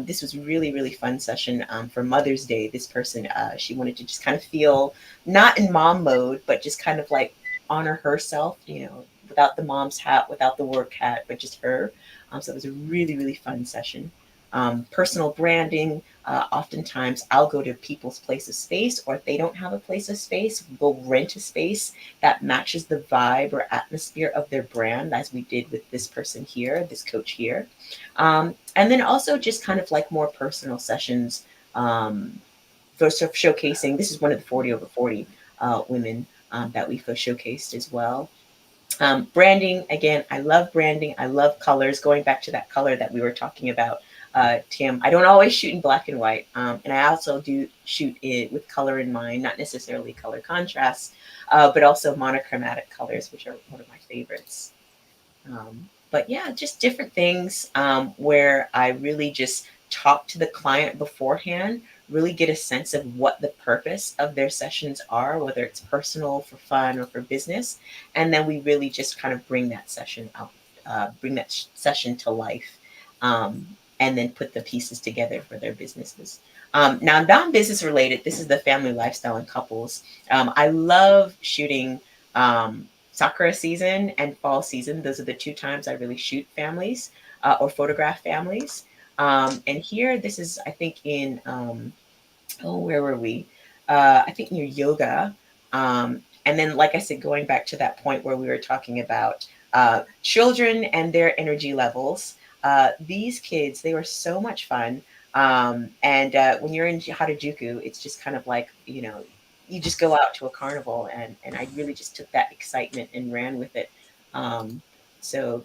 This was really fun session for Mother's Day. This person, she wanted to just kind of feel not in mom mode, but just kind of like honor herself, without the mom's hat, without the work hat, but just her. So it was a really fun session. Personal branding. Oftentimes, I'll go to people's place of space, or if they don't have a place of space, we'll rent a space that matches the vibe or atmosphere of their brand, as we did with this person here, this coach here. And then also just kind of like more personal sessions for sort of showcasing. This is one of the 40 over 40 women that we showcased as well. Branding, again, I love branding. I love colors. Going back to that color that we were talking about, Tim, I don't always shoot in black and white. And I also do shoot it with color in mind, not necessarily color contrast, but also monochromatic colors, which are one of my favorites. But yeah, just different things where I really just talk to the client beforehand, really get a sense of what the purpose of their sessions are, whether it's personal, for fun, or for business. And then we really just kind of bring that session out, bring that session to life, and then put the pieces together for their businesses. Now, non business related, this is the family lifestyle and couples. I love shooting. Sakura season and fall season. Those are the two times I really shoot families or photograph families. And here, this is, I think, in, where were we? I think near yoga. And then, like I said, going back to that point where we were talking about children and their energy levels, these kids, they were so much fun. And when you're in Harajuku, it's just kind of like, you just go out to a carnival, and I really just took that excitement and ran with it. Um,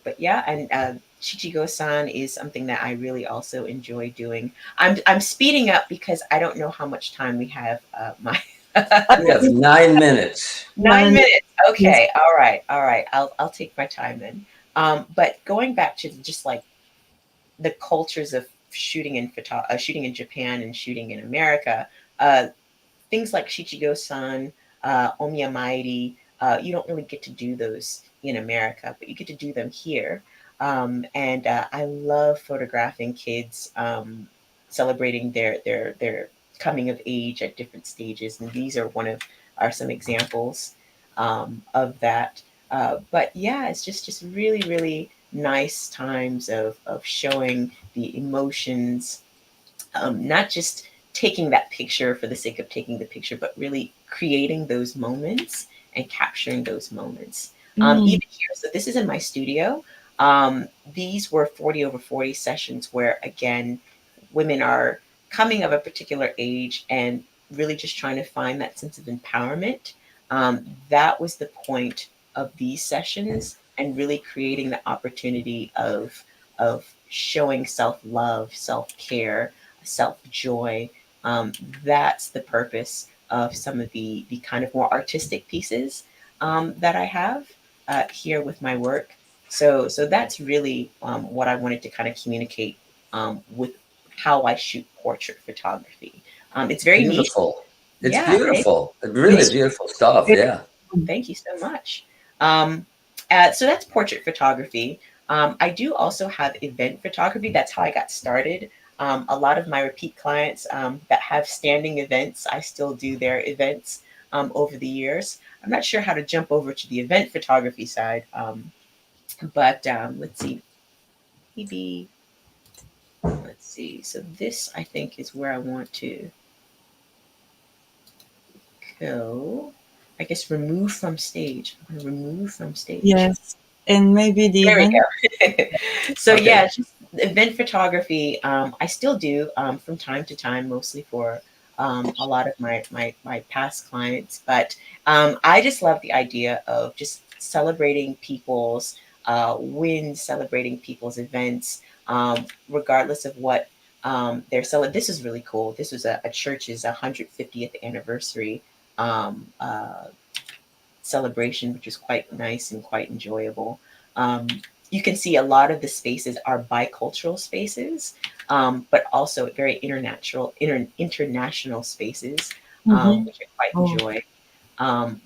but yeah, and Chichigo-san is something that I really also enjoy doing. I'm speeding up because I don't know how much time we have. My We have 9 minutes. 9 minutes. Yes. Okay, all right, all right. I'll take my time then. But going back to just like the cultures of shooting in Japan and shooting in America, uh, things like Shichigo-san, Omiya Mairi, you don't really get to do those in America, but you get to do them here. And I love photographing kids celebrating their coming of age at different stages, and these are some examples of that. But yeah, it's just really nice times of showing the emotions, not just taking that picture for the sake of taking the picture, but really creating those moments and capturing those moments. Mm. Even here, so this is in my studio. These were 40 over 40 sessions where, again, women are coming of a particular age and really just trying to find that sense of empowerment. That was the point of these sessions, and really creating the opportunity of showing self love, self care, self joy. Um, that's the purpose of some of the kind of more artistic pieces that I have here with my work. So that's really what I wanted to kind of communicate with how I shoot portrait photography. It's very niche. Beautiful. It's Yeah, beautiful. Really Yes. beautiful stuff. Yeah. thank you so much. Um, so that's portrait photography. I do also have event photography. That's how I got started. A lot of my repeat clients that have standing events, I still do their events. over the years. I'm not sure how to jump over to the event photography side, but let's see. Maybe let's see. So this, I think, is where I want to go. I guess remove from stage. I'm gonna remove from stage. Yes. And maybe the There we event. go. So Okay. yeah, just event photography. I still do from time to time, mostly for a lot of my past clients. But I just love the idea of just celebrating people's wins, celebrating people's events, regardless of what they're selling. This is really cool. This was a church's 150th anniversary uh, celebration, which is quite nice and quite enjoyable. Um, you can see a lot of the spaces are bicultural spaces, but also very international spaces, Mhm. which I quite Oh, enjoy.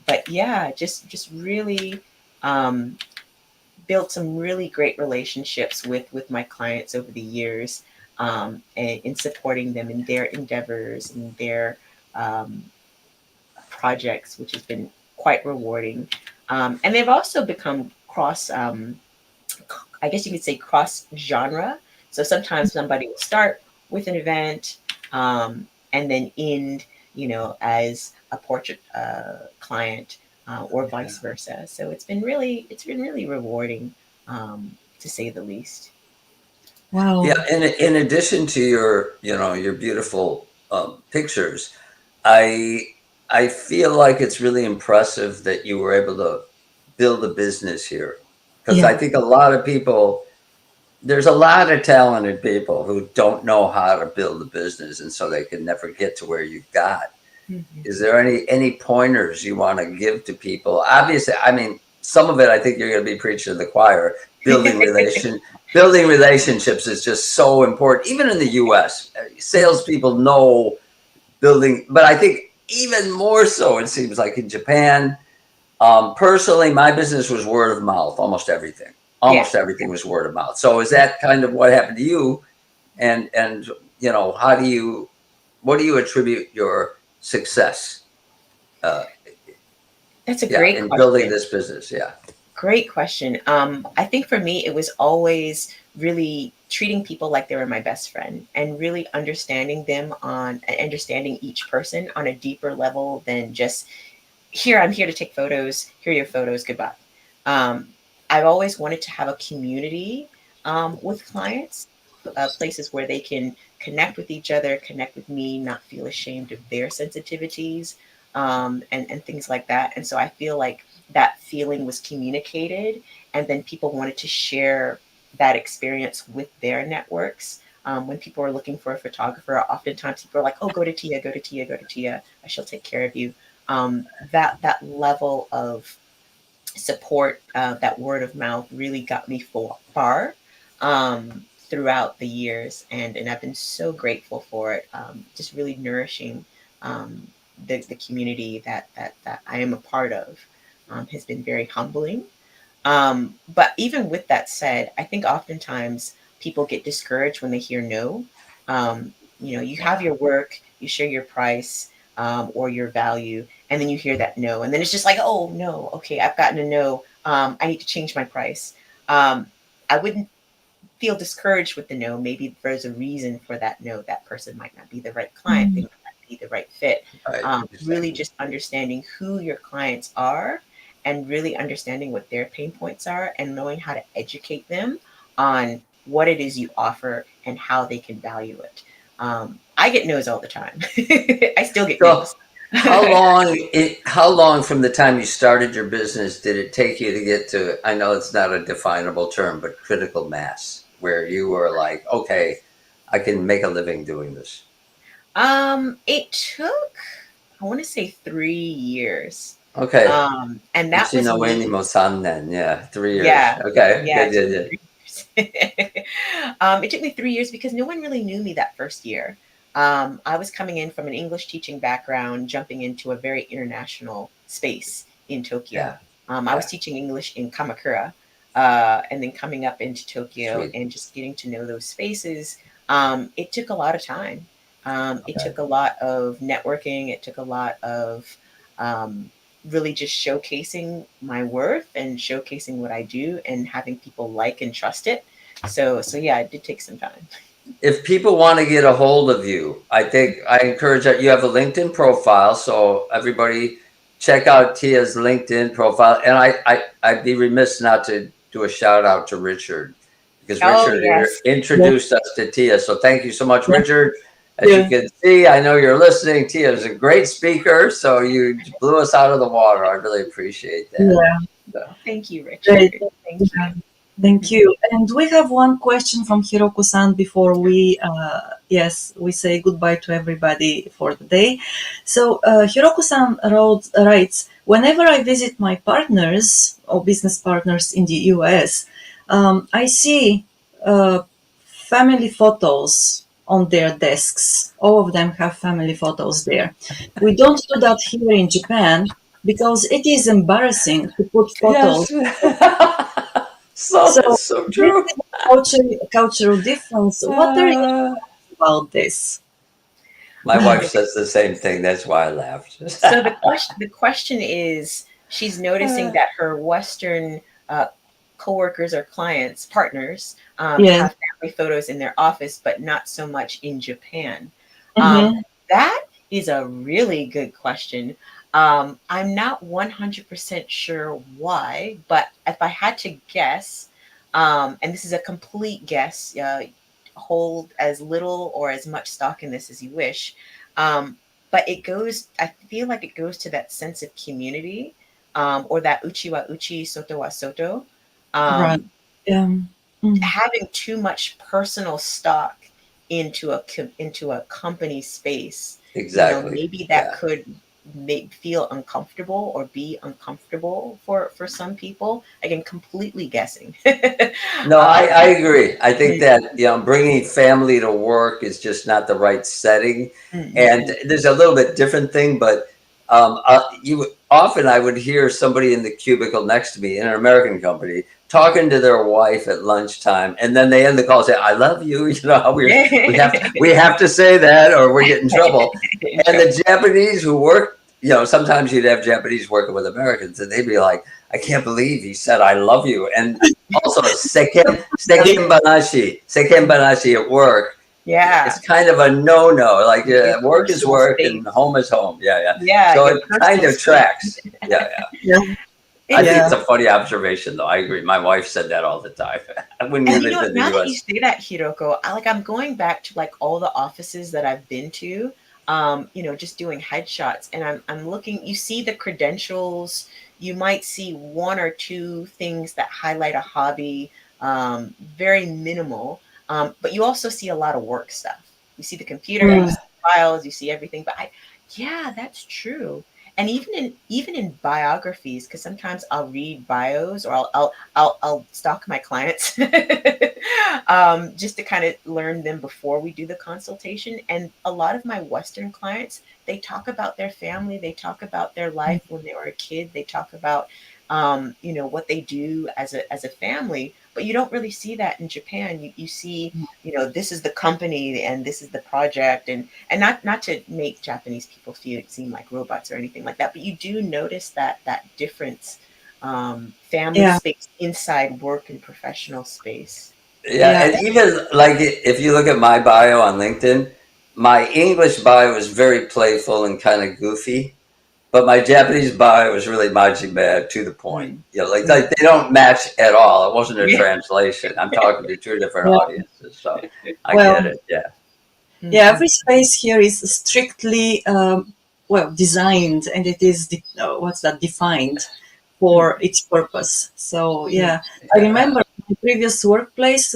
But yeah, just really um, built some really great relationships with my clients over the years, and in supporting them in their endeavors and their um, projects, which has been quite rewarding. And they've also become I guess you could say cross genre. So sometimes somebody will start with an event and then end, as a portrait client, or Yeah. vice versa. So it's been really rewarding, to say the least. Yeah, wow. in addition to your, your beautiful pictures, I I feel like it's really impressive that you were able to build a business here, because I Yeah. think a lot of people, there's a lot of talented people who don't know how to build a business, and so they can never get to where you got. Mhm. Is there any pointers you want to give to people? Obviously, I mean, some of it I think you're going to be preaching to the choir. Building relationships is just so important. Even in the U.S., salespeople know building, but I think even more so, it seems like in Japan. Personally, my business was word of mouth. Yeah. Almost everything was word of mouth. So is that kind of what happened to you? And how do you, what do you attribute your success? Uh, That's a yeah, great in building question. this business. Yeah, Great question. I think for me, it was always really treating people like they were my best friend and really understanding them on understanding each person on a deeper level than just here, I'm here to take photos. Here are your photos. Goodbye. Um, I've always wanted to have a community with clients, places where they can connect with each other, connect with me, not feel ashamed of their sensitivities, and things like that. And so I feel like that feeling was communicated, and then people wanted to share that experience with their networks. When people are looking for a photographer, oftentimes people are like, "Oh, go to Tia, go to Tia, go to Tia. She'll take care of you." That level of support, that word of mouth, really got me far throughout the years, and I've been so grateful for it. Just really nourishing the community that I am a part of, has been very humbling. But even with that said, I think oftentimes people get discouraged when they hear no. You have yeah. your work, you share your price, or your value, and then you hear that no, and then it's just like, oh no, okay, I've gotten a no. I need to change my price. I wouldn't feel discouraged with the no. Maybe there's a reason for that no. That person might not be the right client. They Mm. might not be the right fit. Right. Really Exactly. just understanding who your clients are and really understanding what their pain points are and knowing how to educate them on what it is you offer and how they can value it. I get no's all the time. I still get So, no's. how long from the time you started your business did it take you to get to? I know it's not a definable term, but critical mass, where you were like, okay, I can make a living doing this. It took, I want to say 3 years. Okay. And that was Ichinoweni me. Mosannen. Yeah, 3 years. Yeah, Okay, yeah, good, it took good, me good. 3 years. It took me 3 years because no one really knew me that first year. I was coming in from an English teaching background, jumping into a very international space in Yeah, Tokyo. I was yeah, teaching English in Kamakura, and then coming up into Tokyo sweet. and just getting to know those spaces. It took a lot of time. It Okay, took a lot of networking. It took a lot of really just showcasing my worth and showcasing what I do and having people like and trust it. So yeah, it did take some time. If people want to get a hold of you, I think I encourage that you have a LinkedIn profile. So everybody check out Tia's LinkedIn profile. And I'd be remiss not to do a shout out to Richard because Oh Richard yes. Yeah, introduced us to Tia. So thank you so much, yeah, Richard. As you yeah, can see, I know you're listening. Tia is a great speaker. So you blew us out of the water. I really appreciate that. yeah. So, Thank you, Great. Richard. Thank Yeah. you. Thank you. And we have one question from Hiroko-san before we, yes, we say goodbye to everybody for the day. So Hiroko-san writes, whenever I visit my partners or business partners in the US, I see family photos on their desks. All of them have family photos there. We don't do that here in Japan because it is embarrassing to put photos. yes. So So that's so this true. is a cultural difference. What are your Uh, thoughts about this? My wife says the same thing. That's why I laughed. So the question is, she's noticing that her Western coworkers or clients, partners, Yeah. have family photos in their office, but not so much in Japan. Um, Mm-hmm. that is a really good question. I'm not 100% sure why, but if I had to guess, and this is a complete guess, hold as little or as much stock in this as you wish. Um, but I feel like it goes to that sense of community, or that uchi wa uchi, soto wa soto. Right. Um, Mm. Having too much personal stock into a company space, Exactly. maybe that Yeah. could make feel uncomfortable or be uncomfortable for some people. Again, completely guessing. No, um, I agree. I think that, bringing family to work is just not the right setting. mm, mm, And mm. there's a little bit different thing, but I would hear somebody in the cubicle next to me in an American company talking to their wife at lunchtime, and then they end the call and say, "I love you." You know how we have to say that, or we get in trouble. In And trouble. the Japanese who work, sometimes you'd have Japanese working with Americans, and they'd be like, "I can't believe he said I love you." And also, seken banashi at work. It's Yeah, kind of a no-no. Like your work is personal work space. and home is home. Yeah, yeah. Yeah, So your it kind personal of space. tracks. Yeah, yeah. Yeah. I think it's Yeah. a funny observation, though. I agree. My wife said that all the time when we And lived in the now that you U.S. say that, Hiroko, I'm going back to like all the offices that I've been to, just doing headshots, and I'm looking. You see the credentials. You might see one or two things that highlight a hobby, very minimal. But you also see a lot of work stuff. You see the computer, you Mm. see files, you see everything. Yeah, that's true. And even in biographies, because sometimes I'll read bios, or I'll stalk my clients, just to kind of learn them before we do the consultation. And a lot of my Western clients, they talk about their family, they talk about their life when they were a kid, they talk about what they do as a family. But you don't really see that in Japan. You see, this is the company and this is the project, and not to make Japanese people seem like robots or anything like that, but you do notice that difference, family Yeah. space inside work and professional space. Yeah, Yeah. and even like if you look at my bio on LinkedIn, my English bio is very playful and kind of goofy, but my Japanese bio is really majime to the point. Mm, Like mm. they don't match at all. It wasn't a Yeah. translation. I'm talking to two different Yeah. audiences, so I Well, get it. Yeah. yeah, Mhm. every space here is strictly designed, and it is what's that, defined for Mm, its purpose. So mm, yeah, I Yeah. remember my previous workplace,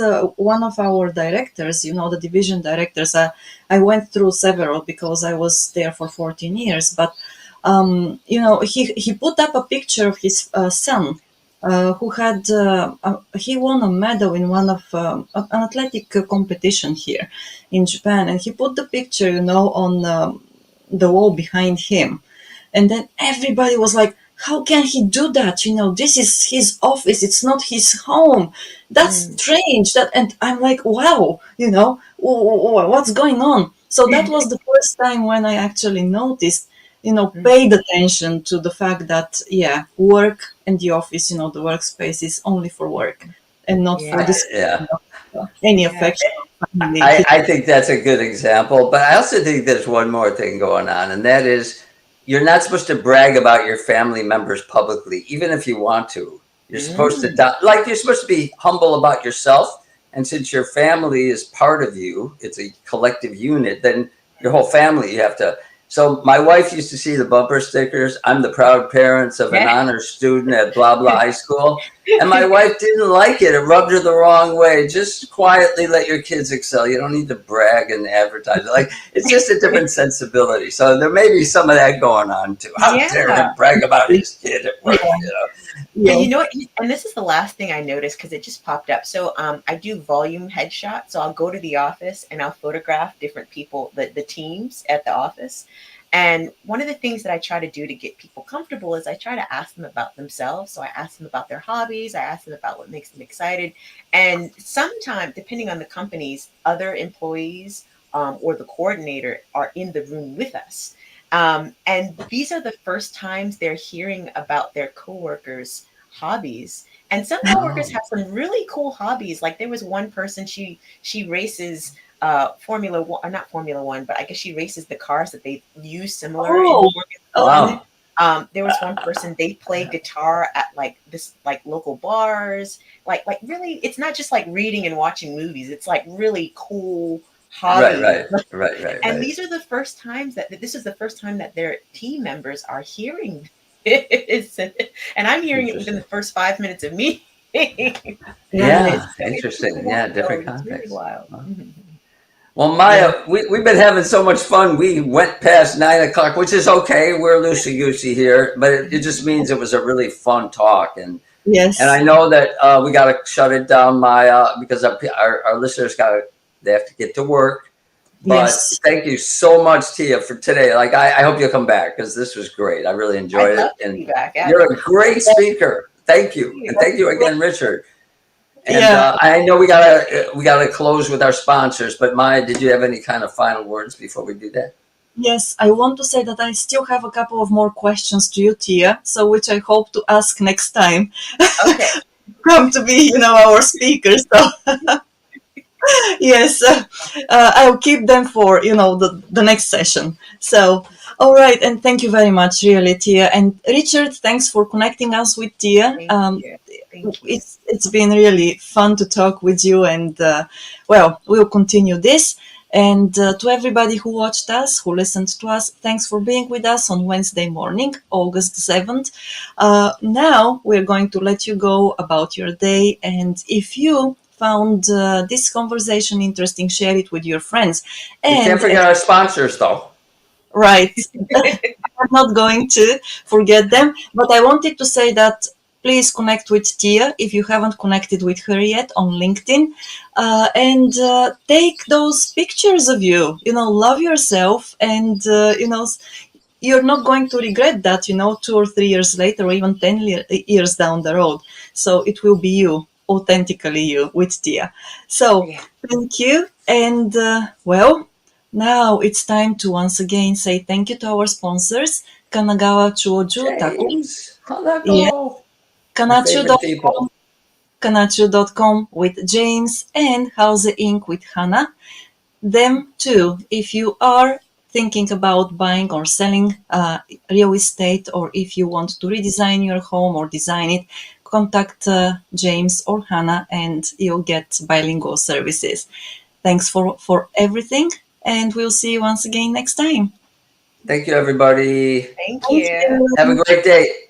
one of our directors, the division directors, I went through several because I was there for 14 years, but he put up a picture of his son, who had he won a medal in one of an athletic competition here in Japan, and he put the picture, on the wall behind him, and then everybody was like, "How can he do that? This is his office; it's not his home. That's mm. strange." And I'm like, "Wow, what's going on?" So that was the first time when I actually noticed paid attention to the fact that, work and the office, the workspace is only for work and not for Yeah. this Yeah. any Yeah. affection of family. I think that's a good example, but I also think there's one more thing going on, and that is you're not supposed to brag about your family members publicly, even if you want to. You're supposed to, you're supposed to be humble about yourself. And since your family is part of you, it's a collective unit, then your whole family, you have to. So my wife used to see the bumper stickers. I'm the proud parents of an honor student at blah, blah high school. And my wife didn't like it. It rubbed her the wrong way. Just quietly let your kids excel. You don't need to brag and advertise. Like, it's just a different sensibility. So there may be some of that going on too. How dare him brag about his kid at work, And you know what? And this is the last thing I noticed because it just popped up. So I do volume headshots. So I'll go to the office and I'll photograph different people, the teams at the office. And one of the things that I try to do to get people comfortable is I try to ask them about themselves. So I ask them about their hobbies. I ask them about what makes them excited. And sometimes, depending on the companies, other employees or the coordinator are in the room with us. And these are the first times they're hearing about their coworkers' hobbies. And some coworkers have some really cool hobbies. Like there was one person, she races Formula One, or not Formula One, but I guess she races the cars that they use similar in Formula One. There was one person, they play guitar at like this like local bars. Like really, it's not just like reading and watching movies. It's like really cool hobby. Right. And these are the first times this is the first time that their team members are hearing this. And I'm hearing it within the first 5 minutes of me. Yeah, interesting. Yeah, different It's really context. wild. Well, Maya, we've been having so much fun. We went past 9 o'clock, which is okay. We're loosey goosey here, but it just means it was a really fun talk. And I know that we got to shut it down, Maya, because our listeners they have to get to work. But thank you so much, Tia, for today. Like, I hope you'll come back because this was great. I really enjoyed it. And you're a great speaker. Thank you. And thank you again, Richard. And I know we gotta close with our sponsors, but Maya, did you have any kind of final words before we do that? Yes, I want to say that I still have a couple of more questions to you, Tia, so which I hope to ask next time. Okay. Come to be, our speaker. So yes, I'll keep them for, the next session. So, all right. And thank you very much, really, Tia. And Richard, thanks for connecting us with Tia. Thank you. It's been really fun to talk with you. And, we'll continue this. And to everybody who watched us, who listened to us, thanks for being with us on Wednesday morning, August 7th. Now we're going to let you go about your day. And if you found this conversation interesting, share it with your friends. And we can't forget our sponsors, though. Right. I'm not going to forget them. But I wanted to say that please connect with Tia if you haven't connected with her yet on LinkedIn. And take those pictures of you. Love yourself. And, you're not going to regret that, 2 or 3 years later, or even 10 years down the road. So it will be you, authentically you, with Tia. So thank you. And, now it's time to once again say thank you to our sponsors, Kanagawa Chuo Jutaku. Kanchu.com, Kanchu.com with James, and Houze Inc. with Hannah. Them too, if you are thinking about buying or selling real estate, or if you want to redesign your home or design it, contact James or Hannah and you'll get bilingual services. Thanks for everything, and we'll see you once again next time. Thank you, everybody. Thank you. Have a great day.